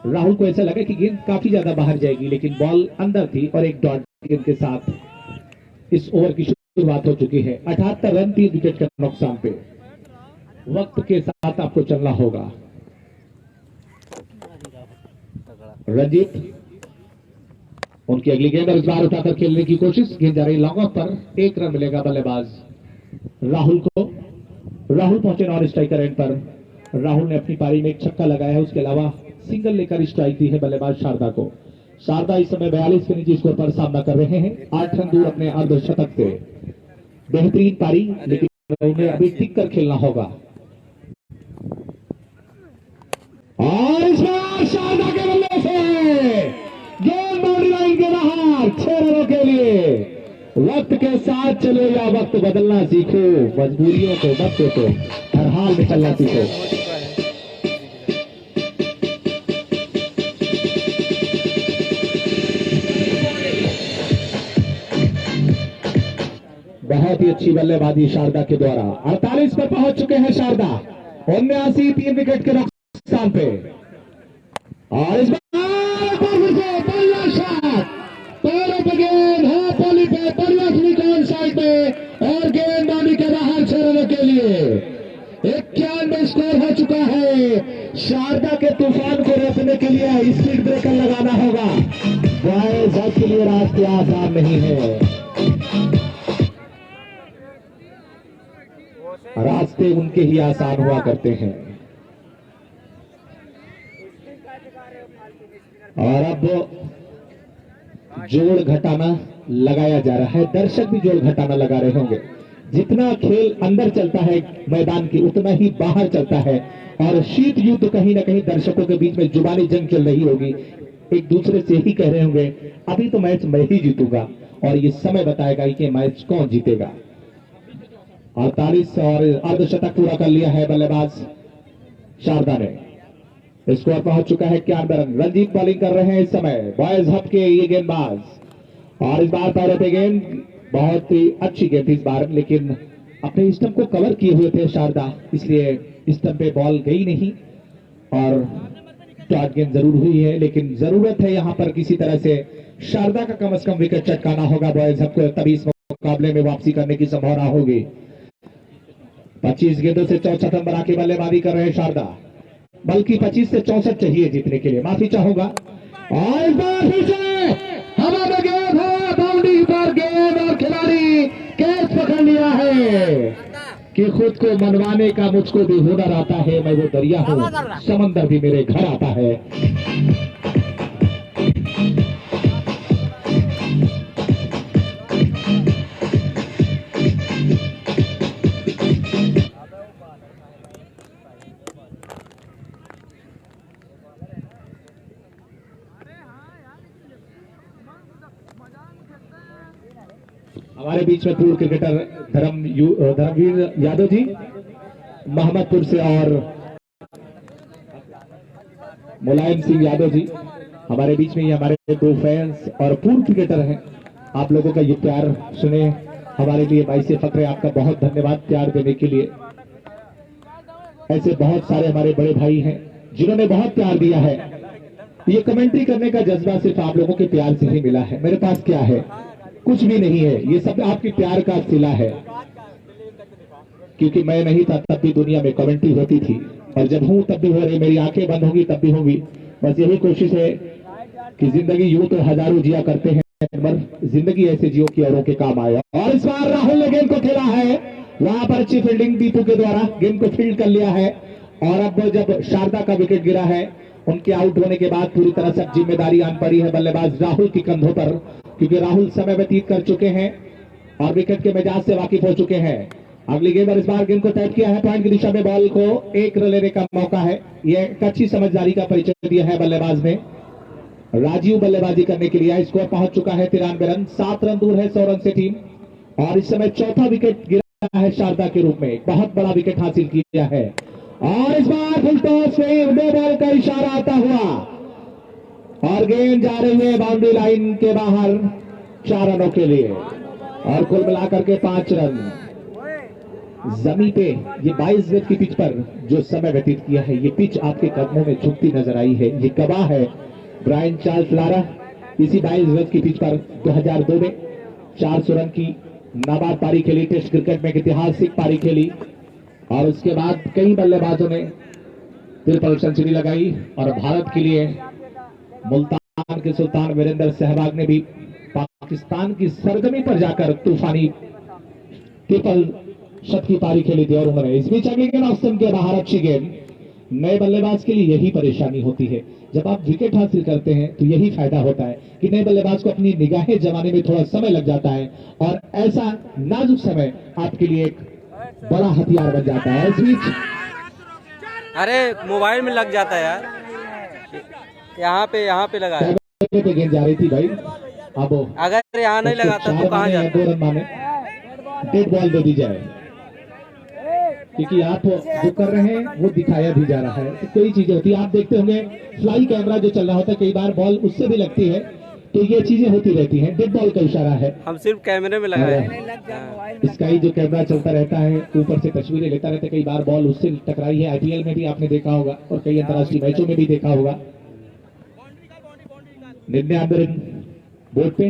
राहुल को ऐसा लगा कि गेंद काफी ज्यादा बाहर जाएगी, लेकिन बॉल अंदर थी और एक डॉट गेंद के साथ इस ओवर की शुरुआत हो चुकी है। 78 रन, 3 विकेट के नुकसान पे। वक्त के साथ आपको चलना होगा। रंजीत उनकी अगली गेंद और इस बार उठाकर खेलने की कोशिश, गेंद जा रही लॉन्ग ऑफ पर, 1 रन मिलेगा बल्लेबाज राहुल को। राहुल पहुंचे नॉन स्ट्राइकर एंड पर। राहुल ने अपनी पारी में एक छक्का लगाया है, उसके अलावा सिंगल लेकर स्ट्राइक दी है बल्लेबाज शारदा को। शारदा इस समय 42 के निजी स्कोर पर सामना कर रहे हैं, 8 रन दूर अपने अर्धशतक से। बेहतरीन पारी, लेकिन उन्हें अभी टिक कर खेलना होगा। और इस बार शारदा के बल्ले से गेंद बाउंड्री लाइन के बाहर, 6 रनों के लिए। वक्त के साथ चलो या वक्त बदलना सीखो, मजबूरियों को मत देखो, हर हाल में चलना सीखो। बहुत ही अच्छी बल्लेबाजी शारदा के द्वारा। 48 पर पहुंच चुके हैं शारदा, 79, 3 विकेट के नुकसान पे। और इस बार बढ़िया शॉट, पैरों पे गेंद है, पॉली पे बढ़िया स्लिक साइड पे और गेंद बाउंड्री के बाहर 6 रनों के लिए। 91 स्कोर हो चुका है। शारदा के तूफान को रोकने के लिए स्पीड ब्रेकर लगाना होगा। बॉयज हब के लिए रास्ते आसान नहीं है, रास्ते उनके ही आसान हुआ करते हैं। और अब जोड़ घटाना लगाया जा रहा है, दर्शक भी जोड़ घटाना लगा रहे होंगे। जितना खेल अंदर चलता है मैदान के, उतना ही बाहर चलता है और शीत युद्ध कहीं ना कहीं दर्शकों के बीच में जुबानी जंग चल रही होगी। एक दूसरे से ही कह रहे होंगे अभी तो मैच मैं ही जीतूंगा, और ये समय बताएगा कि मैच कौन जीतेगा। 48 और अर्धशतक पूरा कर लिया है बल्लेबाज शारदा ने। स्कोर पहुंच चुका है 91 रन। रंजीत बॉलिंग कर रहे हैं इस समय, बॉयज हब के ये गेंदबाज। और इस बार पैरों पे गेंद बहुत ही अच्छी गेंद थी इस बार, लेकिन अपने स्टंप को कवर किए हुए थे शारदा, इसलिए स्टंप पे बॉल गई नहीं और डॉट गेंद जरूर हुई है। लेकिन जरूरत है यहाँ पर किसी तरह से शारदा का कम से कम विकेट चटकाना होगा बॉयज सबको, तभी इस मुकाबले में वापसी करने की संभावना होगी। 25 गेंदों से 64 रन बना के बल्लेबाजी कर रहे हैं शारदा, बल्कि 25 से 64 चाहिए जीतने के लिए, माफी चाहूंगा। और इस बार फिर से हवा में गेंद है, बाउंड्री पर गेंद और खिलाड़ी कैच पकड़ लिया है कि खुद को मनवाने का मुझको भी हुनर आता है, मैं वो दरिया हूं, समंदर भी मेरे घर आता है। हमारे बीच में पूर्व क्रिकेटर धर्मवीर यादव जी मोहम्मदपुर से और मुलायम सिंह यादव जी हमारे बीच में, ये हमारे दो फैंस और पूर्व क्रिकेटर हैं। आप लोगों का ये प्यार सुने हमारे लिए बाइसे फक्र है, आपका बहुत धन्यवाद प्यार देने के लिए। ऐसे बहुत सारे हमारे बड़े भाई हैं जिन्होंने बहुत प्यार दिया है। ये कमेंट्री करने का जज्बा सिर्फ आप लोगों के प्यार से ही मिला है। मेरे पास क्या है, कुछ भी नहीं है, ये सब आपके प्यार का सिला है। क्योंकि मैं नहीं था तब भी दुनिया में कमेंट्री होती थी, और जब हूं तब भी हो रही, मेरी आंखें बंद होगी तब भी होगी। बस यही कोशिश है कि जिंदगी यूं तो हजारों जिया करते हैं, पर जिंदगी ऐसे जियो कि औरों के काम आए। और इस बार राहुल ने गेंद को खेला है, वहां पर अच्छी फील्डिंग दीपू के द्वारा गेंद को फील्ड कर लिया है। और अब जब शारदा का विकेट गिरा है, उनके आउट होने के बाद पूरी तरह से जिम्मेदारी आन पड़ी है बल्लेबाज राहुल के कंधों पर, क्योंकि राहुल समय व्यतीत कर चुके हैं और विकेट के मिजाज से वाकिफ हो चुके हैं। अगली गेंद पर इस बार गेंद को टैप किया है, पॉइंट की दिशा में बॉल को एक रन लेने का मौका है। यह एक अच्छी समझदारी का परिचय दिया है बल्लेबाज ने। राजीव बल्लेबाजी करने के लिए स्कोर पहुंच चुका है 93 रन, 7 रन दूर है 100 रन से टीम। और इस समय चौथा विकेट गिरा है शारदा के रूप में, बहुत बड़ा विकेट हासिल किया है। और इस बार फुल टॉस से दो बॉल का इशारा आता हुआ और गेंद जा रही है बाउंड्री लाइन के बाहर 4 रनों के लिए, और कुल मिलाकर के 5 रन। जमीन पे ये 22 गज की पिच पर जो समय व्यतीत किया है, ये पिच आपके कदमों में झुकती नजर आई है। ये गवाह है ब्रायन चार्ल्स लारा, इसी 22 गज की पिच पर 2002 में 400 रन की नाबाद पारी खेली, टेस्ट क्रिकेट में एक ऐतिहासिक पारी खेली। और उसके बाद कई बल्लेबाजों ने ट्रिपल सेंचुरी लगाई, और भारत के लिए मुल्तान के सुल्तान वीरेंद्र सहवाग ने भी पाकिस्तान की सरजमी पर जाकर तूफानी ट्रिपल शत की पारी खेली थी। और उन्होंने इस बीच अगली गेंद ऑप्शन के बाहर, अच्छी गेंद। नए बल्लेबाज के लिए यही परेशानी होती है, जब आप विकेट हासिल करते हैं तो यही फायदा होता है कि नए बल्लेबाज को अपनी निगाहें जमाने में थोड़ा समय लग जाता है, और ऐसा नाजुक समय आपके लिए एक बड़ा हथियार बन जाता है। इस बीच अरे मोबाइल में लग जाता है यार, यहाँ पे लगा है। पे गेंद जा रही थी भाई, अब अगर यहाँ नहीं लगाता तो कहाँ जाता? 2 रन माने, डेड बॉल दे दी जाए, क्योंकि आप जो कर रहे हैं वो दिखाया भी जा रहा है। तो कोई चीजें होती है, आप देखते होंगे फ्लाई कैमरा जो चल रहा होता है, कई बार बॉल उससे भी लगती है, तो ये चीजें होती रहती हैं। डेड बॉल का इशारा है, हम सिर्फ कैमरे में लगाए। इसका ही जो कैमरा चलता रहता है, ऊपर से तस्वीरें लेता रहता है, कई बार बॉल उससे टकराई है। आईपीएल में भी आपने देखा होगा और कई अंतर्राष्ट्रीय मैचों में भी देखा होगा। 99 रन बोर्ड पे,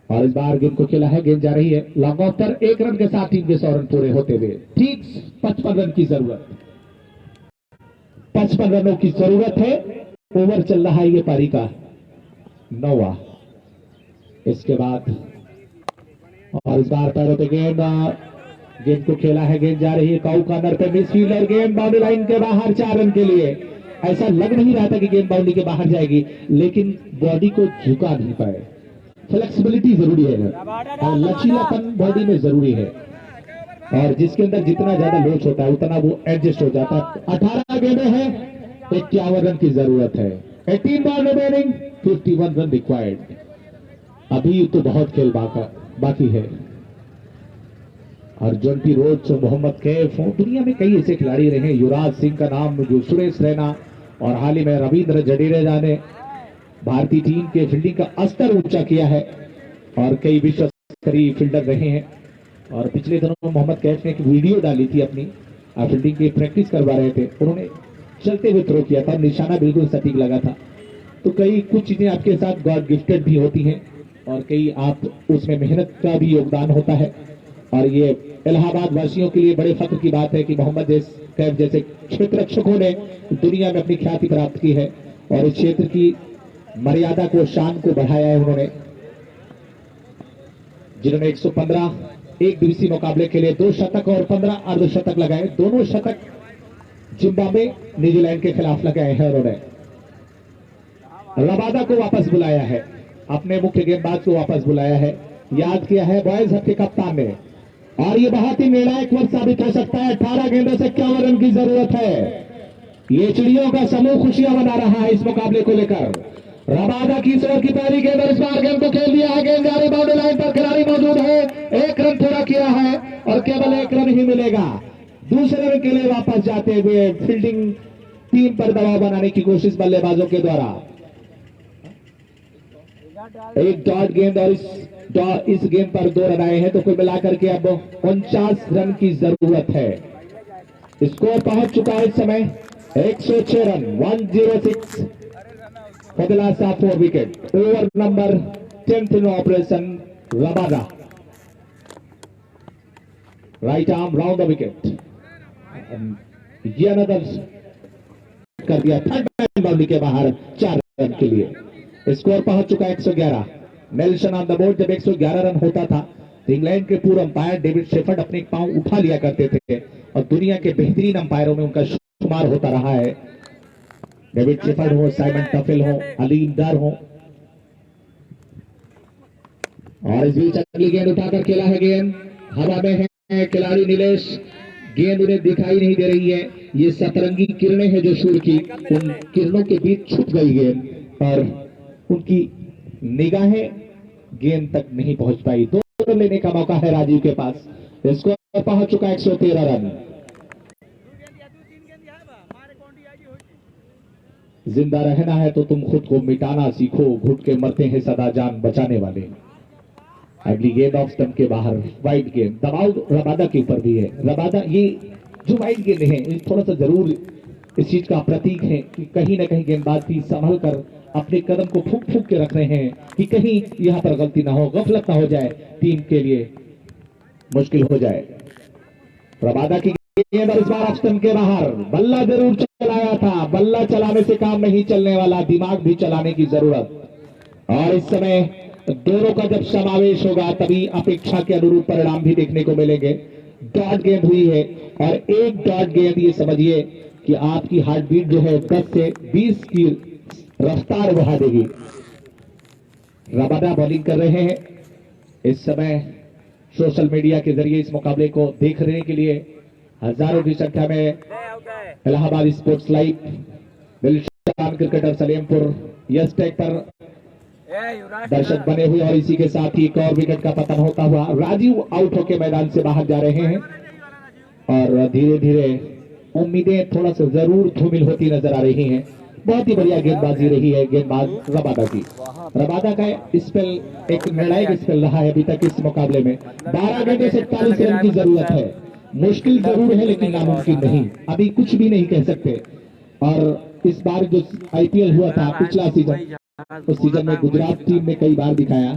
और इस बार गेंद को खेला है, गेंद जा रही है लॉन्ग ऑफ पर, 1 रन के साथ टीम के 100 रन पूरे होते हुए। ठीक 55 रन की जरूरत, 55 रनों की जरूरत है। ओवर चल रहा है ये पारी का 9वां। इसके बाद और इस बार पैरों पे गेंद को खेला है, गेंद जा रही है काउ कॉर्नर पे, मिस फील्डर, गेंद बाउंड्री लाइन के बाहर 4 रन के लिए। ऐसा लग नहीं रहा था कि गेंद बाउंड्री के बाहर जाएगी, लेकिन बॉडी को झुका नहीं पाए। फ्लेक्सिबिलिटी जरूरी है और लचीलापन बॉडी में जरूरी है, और जिसके अंदर जितना ज्यादा लोच होता है उतना वो एडजस्ट हो जाता है। 18 गेंदें हैं, 51 रन की जरूरत है। 18 बॉल रिमेनिंग, 51 रन रिक्वायर्ड। अभी तो बहुत खेल बाकी है। और जॉन्टी रोड्स, मोहम्मद कैफ, दुनिया में कई ऐसे खिलाड़ी रहे, युवराज सिंह का नाम, जो सुरेश रैना, और हाल ही में रविंद्र जडेजा ने भारतीय टीम के फील्डिंग का स्तर ऊंचा किया है, और कई विश्व लश्करी फील्डर रहे हैं और पिछले दिनों में मोहम्मद कैफ ने एक वीडियो डाली थी अपनी फील्डिंग की प्रैक्टिस करवा रहे थे। उन्होंने चलते हुए थ्रो किया था, निशाना बिल्कुल सटीक लगा था। तो कई कुछ चीजें आपके साथ गॉड गिफ्टेड भी होती हैं और कई आप उसमें मेहनत का भी योगदान होता है। और ये इलाहाबाद वासियों के लिए बड़े फख्र की बात है कि मोहम्मद कैफ जैसे क्षेत्र रक्षकों ने दुनिया में अपनी ख्याति प्राप्त की है और इस क्षेत्र की मर्यादा को, शान को बढ़ाया है उन्होंने, जिन्होंने 115 एक दिवसीय मुकाबले के लिए 2 शतक और 15 अर्धशतक लगाए। दोनों शतक जिम्बाब्वे न्यूजीलैंड के खिलाफ लगाए हैं उन्होंने। रबादा को वापस बुलाया है, अपने मुख्य गेंदबाज को वापस बुलाया है, याद किया है बॉयज हब के कप्तान ने। और ये बहुत ही निर्णायक वक्त साबित हो सकता है। 18 गेंदों से 51 रन की जरूरत है। ये चिड़ियों का समूह खुशियां मना रहा है इस मुकाबले को लेकर। रबादा की इस ओवर की पहली गेंद और इस बार गेंद को खेल दिया है। गेंद जा रही बाउंड्री लाइन पर, खिलाड़ी मौजूद है, 1 रन पूरा किया है और केवल 1 रन ही मिलेगा। दूसरे रन के लिए वापस जाते हुए फील्डिंग टीम पर दबाव बनाने की कोशिश बल्लेबाजों के द्वारा। एक डॉट गेंद और इस गेंद पर 2 रन आए हैं, तो कुल मिलाकर के अब 49 रन की जरूरत है। स्कोर पहुंच चुका है इस समय 106 run, 106 for the last 4 wicket. Over number 10th in operation, Rabada. Right arm round the wicket. ये another कर दिया, थर्ड मैन बाउंड्री के बाहर 4 रन के लिए। स्कोर पहुंच चुका है 111। Nelson on the board. जब 111 रन होता था तो इंग्लैंड के पूर्व अंपायर डेविड शेफर्ड अपने एक पांव उठा लिया करते थे और दुनिया के बेहतरीन अंपायरों में उनका शुमार होता रहा है। डेविड शेफर्ड हो, साइमन टफेल हो, अलीम डर हो। और इस बीच अगली गेंद उठाकर खेला है, गेंद हवा में है, खिलाड़ी नीलेश, गेंद उन्हें दिखाई नहीं दे रही है। ये सतरंगी किरणें हैं जो सूर्य की, उन किरणों के बीच छुप गई गेंद और उनकी निगाहें गेंद तक नहीं पहुंच पाई। 2 रन लेने का मौका है राजीव के पास। स्कोर पहुंच चुका है 113 रन। जिंदा रहना है तो तुम खुद को मिटाना सीखो, घुट के मरते हैं सदा जान बचाने वाले। अगली गेंद ऑफ स्टंप के बाहर, वाइड गेंद। दबाव रबादा के ऊपर भी है। रबादा ये जो वाइड गेंद है थोड़ा सा जरूर इस चीज का प्रतीक है कि कहीं ना कहीं गेंदबाज भी संभल कर अपने कदम को फूक फूक के रख रहे हैं कि कहीं यहां पर गलती ना हो, गफलत ना हो जाए, टीम के लिए मुश्किल हो जाए। रबादा की गेंद और इस बार ऑफ स्टंप के बाहर। बल्ला जरूर चलाया था, बल्ला चलाने से काम नहीं चलने वाला, दिमाग भी चलाने की जरूरत। और इस समय दोनों का जब समावेश होगा तभी अपेक्षा के अनुरूप परिणाम भी देखने को मिलेंगे। डॉट गेंद हुई है और एक डॉट गेंद ये समझिए कि आपकी हार्ट बीट जो है 10 से 20 की रफ्तार बढ़ा देगी। रबादा बॉलिंग कर रहे हैं इस समय। सोशल मीडिया के जरिए इस मुकाबले को देखने के लिए हजारों की संख्या में Allahabad sports live, Dilshan cricketer Salempur yes tag पर दर्शक बने हुए और इसी के साथ ही एक और विकेट का पतन होता हुआ राजीव आउट होकर मैदान से बाहर जा रहे हैं और धीरे धीरे उम्मीदें थोड़ा सा जरूर धूमिल होती नजर आ रही हैं। बहुत ही बढ़िया गेंदबाजी रही है गेंदबाज रबादा की। रबादा का स्पेल एक निर्णायक स्पेल रहा है अभी तक इस मुकाबले में। 12 गेंदों से 40 रन की जरूरत है। मुश्किल जरूर है लेकिन नामुमकिन नहीं, अभी कुछ भी नहीं कह सकते। और इस बार जो आईपीएल हुआ था पिछला सीजन, उस सीजन में गुजरात टीम ने कई बार दिखाया,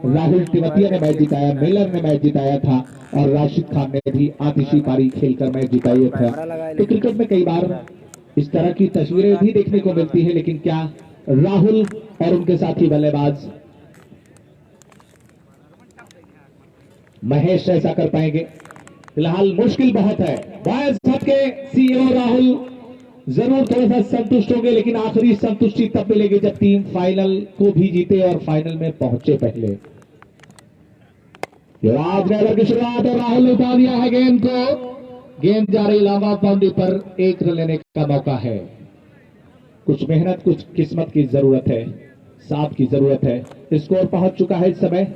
राहुल तिवतिया ने मैच जिताया, मिलर ने मैच जिताया था और राशिद खान ने भी आतिशी पारी खेलकर मैच जिताया था। तो क्रिकेट में कई बार इस तरह की तस्वीरें भी देखने को मिलती है, लेकिन क्या राहुल और उनके साथी बल्लेबाज महेश ऐसा कर पाएंगे? फिलहाल मुश्किल बहुत है। बॉयज सबके सीईओ राहुल जरूर थोड़ा सा संतुष्ट होंगे, लेकिन आखिरी संतुष्टि तब मिलेगी जब टीम फाइनल को भी जीते और फाइनल में पहुंचे पहले। युवराज ने की शुरुआत और राहुल ने उठा दिया है गेंद को। गेंद जा रही लंबा बाउंड्री पर, 1 रन लेने का मौका है। कुछ मेहनत, कुछ किस्मत की जरूरत है, साथ की जरूरत है। स्कोर पहुंच चुका है इस समय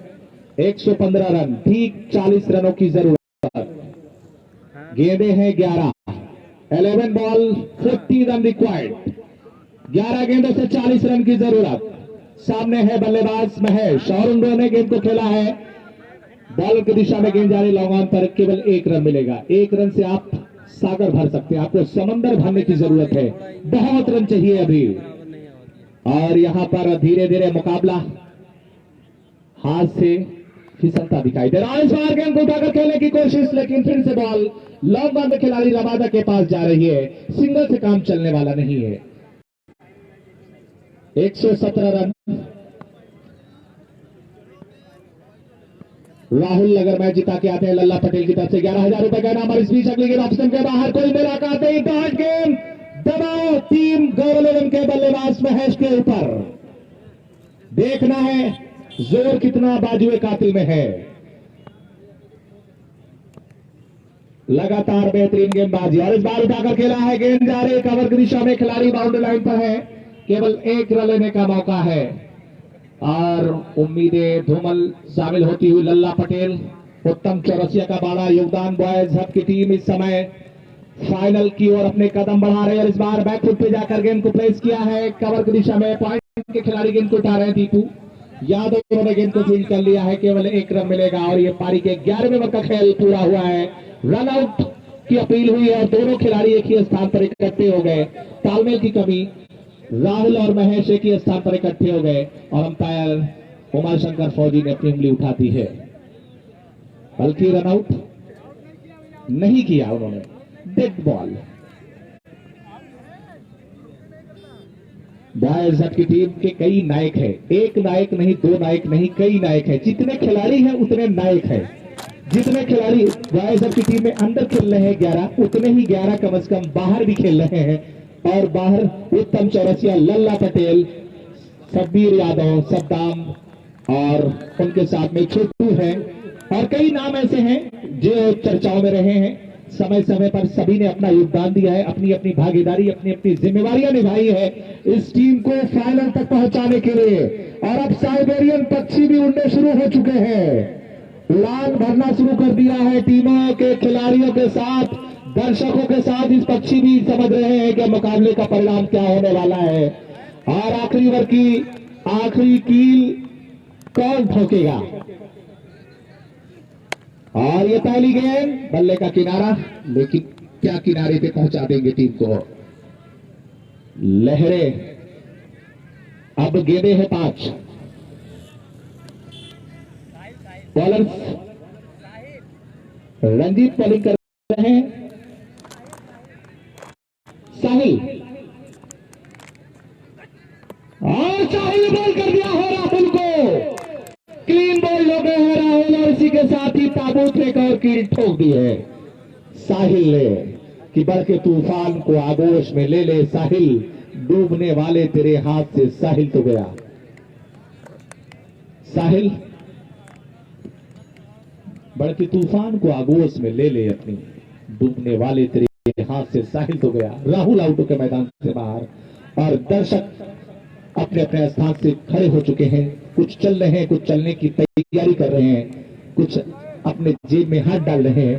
115 रन, ठीक 40 रनों की जरूरत। गेंदे हैं 11, 11 बॉल 40 रन रिक्वायर्ड। 11 गेंदों से 40 रन की जरूरत। सामने है बल्लेबाज महेश और उन्होंने गेंद को खेला है बॉलर की दिशा में गेंद जा रही, लॉन्ग ऑन पर केवल 1 रन मिलेगा। 1 रन से आप सागर भर सकते हैं, आपको समंदर भरने की जरूरत है। बहुत रन चाहिए अभी। और यहां पर धीरे धीरे मुकाबला हाथ से फिसलता दिखाई दे रहा है। इस बार गेंद को उठाकर खेलने की कोशिश, लेकिन फिर से बॉल लॉन्ग ऑन में खिलाड़ी रबादा के पास जा रही है। सिंगल से काम चलने वाला नहीं है। 117 रन। राहुल अगर मैच जिता के आते हैं लल्ला पटेल की तरफ से 11,000 रुपए का इनाम। इस बीच अगली गेंद ऑप्शन के बाहर, कोई मुलाकात नहीं। डॉट गेंद दबाओ टीम गौरव के बल्लेबाज महेश के ऊपर। देखना है जोर कितना बाजुए कातिल में है। लगातार बेहतरीन गेंदबाजी, और इस बार उठाकर खेला है, गेंद जा रही कवर की दिशा में, खिलाड़ी बाउंड्री लाइन पर है, केवल 1 रन लेने का मौका है। और उम्मीदें धूमल शामिल होती हुई लल्ला पटेल, उत्तम चौरसिया का बड़ा योगदान। बॉयज हब की टीम इस समय फाइनल की ओर अपने कदम बढ़ा रहे हैं। और इस बार बैकफुट पे जाकर गेंद को प्लेस किया है कवर की दिशा में। पॉइंट के खिलाड़ी गेंद को उठा रहे हैं। दीपू यादव उन्होंने गेंद को फील्ड कर लिया है, केवल 1 रन मिलेगा। और ये पारी के 11वें ओवर का खेल पूरा हुआ है। रन आउट की अपील हुई है और दोनों खिलाड़ी एक ही स्थान पर इकट्ठे हो गए। तालमेल की कमी, राहुल और महेश एक ही स्थान पर इकट्ठे हो गए और अंपायर उमा शंकर फौजी ने अपनी उंगली उठाती है, बल्कि रन आउट नहीं किया उन्होंने। Dead ball. बॉयज की टीम के कई नायक है, एक नायक नहीं, 2 नायक नहीं, कई नायक है। जितने खिलाड़ी हैं उतने नायक हैं। जितने खिलाड़ी बॉयज की टीम में अंदर खेल रहे हैं 11, उतने ही 11 कम से कम बाहर भी खेल रहे हैं। और बाहर उत्तम चौरसिया, लल्ला पटेल, शब्बीर यादव, सद्दाम और उनके साथ में छोटू है और कई नाम ऐसे हैं जो चर्चाओं में रहे हैं। समय समय पर सभी ने अपना योगदान दिया है, अपनी अपनी भागीदारी, अपनी अपनी जिम्मेवारियां निभाई है इस टीम को फाइनल तक पहुंचाने के लिए। और अब साइबेरियन पक्षी भी उड़ने शुरू हो चुके हैं, उड़ान भरना शुरू कर दिया है। टीमों के खिलाड़ियों के साथ, दर्शकों के साथ इस पक्षी भी समझ रहे हैं कि मुकाबले का परिणाम क्या होने वाला है और आखिरी ओवर की आखिरी कील कौन ठोकेगा। और ये पहली गेंद, बल्ले का किनारा, लेकिन क्या किनारे पे पहुंचा देंगे टीम को। लहरें, अब गेंदे हैं 5। बॉलर्स रंजीत बॉलिंग कर रहे हैं। साहिल, और साहिल बॉल कर दिया है राहुल को। क्लीन बॉल हो गए हैं राहुल और इसी के साथ ही ताबूत में एक और कील ठोक दी है साहिल ने कि बढ़ के तूफान को आगोश में ले ले साहिल, डूबने वाले तेरे हाथ से साहिल तो गया। साहिल बढ़ते तूफान को आगोश में ले ले अपनी, डूबने वाले तेरे हाथ से साहिल तो गया। राहुल आउट के मैदान से बाहर और दर्शक अपने अपने स्थान से खड़े हो चुके हैं। कुछ चल रहे हैं, कुछ चलने की तैयारी कर रहे हैं, कुछ अपने जेब में हाथ डाल रहे हैं।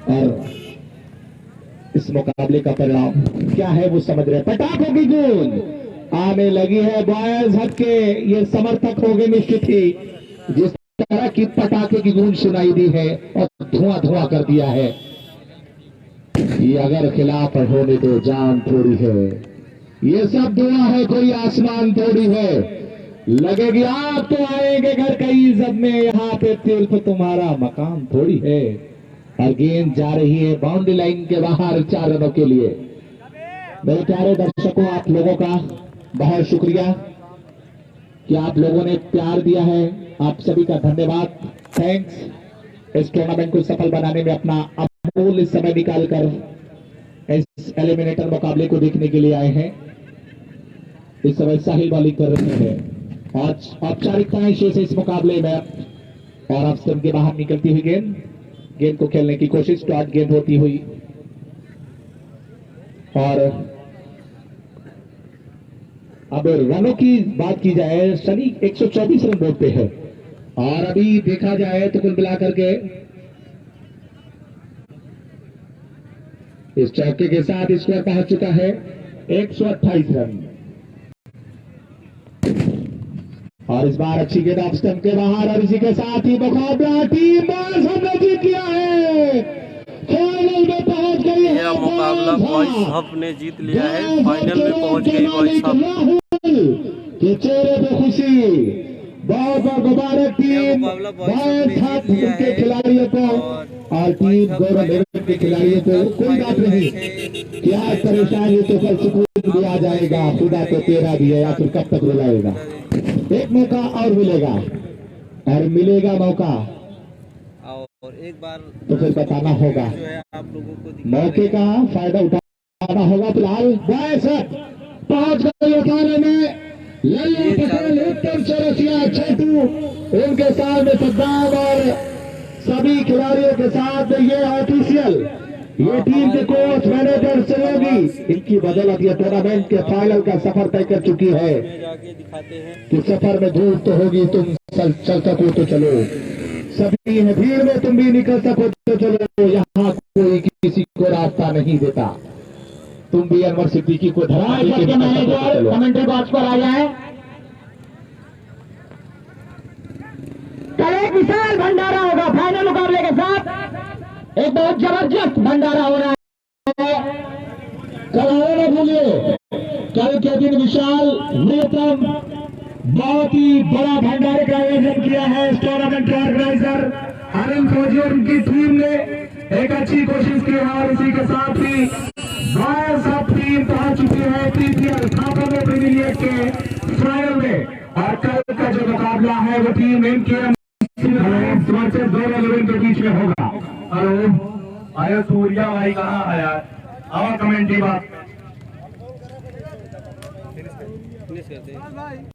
और इस मुकाबले का परिणाम क्या है वो समझ रहे हैं। पटाखों की गूंज आने लगी है। बॉयज हट के ये समर्थक हो गए निश्चित ही, जिस तरह की पटाखे की गूंज सुनाई दी है और धुआं धुआं कर दिया है। ये अगर खिलाफ होने तो जान थोड़ी है, ये सब धुआं है, कोई आसमान थोड़ी है। लगेगी आग तो आएंगे घर कई इज्जत में, यहाँ पे तिल्फ तुम्हारा मकान थोड़ी है। और गेंद जा रही है बाउंड्री लाइन के बाहर 4 रनों के लिए। मेरे प्यारे दर्शकों, आप लोगों का बहुत शुक्रिया कि आप लोगों ने प्यार दिया है। आप सभी का धन्यवाद, थैंक्स। इस टूर्नामेंट को सफल बनाने में अपना अमूल्य समय निकालकर इस एलिमिनेटर मुकाबले को देखने के लिए आए हैं। इस समय साहिल बॉलिंग कर रहे हैं। आज औपचारिकताएं शेष है इस मुकाबले में। और अब स्टंप के बाहर निकलती हुई गेंद को खेलने की कोशिश, डॉट गेंद होती हुई। और अब रनों की बात की जाए, शनि 124 रन बोर्ड पे है और अभी देखा जाए तो कुल मिलाकर के इस चौके के साथ स्कोर पहुंच चुका है 128 रन। और इस बार अच्छी गेंद ऑफ स्टंप के बाहर, और इसी के साथ ही मुकाबला टीम बॉयज हमने जीत लिया है, फाइनल में पहुंच गई है। यह मुकाबला बॉयज हब ने जीत लिया है, फाइनल में पहुंच गई बॉयज हब। के चेहरे पे खुशी, बहुत बहुत मुबारक टीम बॉयज हब के खिलाड़ियों को और टीम गौरव लेवल के खिलाड़ियों को। कोई बात नहीं, क्या परेशानी तो कल सुकून भी आ जाएगा, खुदा तो तेरा भी है, या फिर कब तक बुलाएगा। एक मौका और मिलेगा, और मिलेगा मौका और एक बार तो फिर बताना होगा, जो है आप लोगों को मौके का फायदा उठाना होगा। फिलहाल बॉयज पहुंच गए फाइनल में, लल्लू पटेल, उत्तम चौरसिया, छोटू, उनके साथ में सद्दाम और सभी खिलाड़ियों के साथ ये ऑफिशियल, ये टीम के कोच मैनेजर सहयोगी, इनकी बदौलत ये टूर्नामेंट के फाइनल का सफर तय कर चुकी है। जाके दिखाते हैं कि सफर में धूप तो होगी, तुम चल सको तो चलो, सभी है भीड़ में तुम भी निकल सको तो चलो, यहाँ कोई किसी को रास्ता नहीं देता, तुम भी अनवर सिद्दीकी को धरा कमेंट्री बॉक्स पर आ जाए। कल एक विशाल भंडारा होगा फाइनल मुकाबले के साथ, एक बहुत जबरदस्त भंडारा हो रहा है। कल आने न भूलिए, कल के दिन विशाल नेतम बहुत ही बड़ा भंडारे का आयोजन किया है इस टूर्नामेंट के ऑर्गेनाइजर अनिल फौजी और उनकी टीम ने एक अच्छी कोशिश की है। और इसी के साथ ही बॉयज हब टीम पहुंच चुकी है पीपीएल खापर में प्रीमियर लीग के फाइनल में, और कल का जो मुकाबला है वो टीम इनके समर्थित दोनों लोगों के बीच में होगा। हेलो, आया सूर्या भाई कहाँ आया? और कमेंट्री बात फिनिश करते हैं।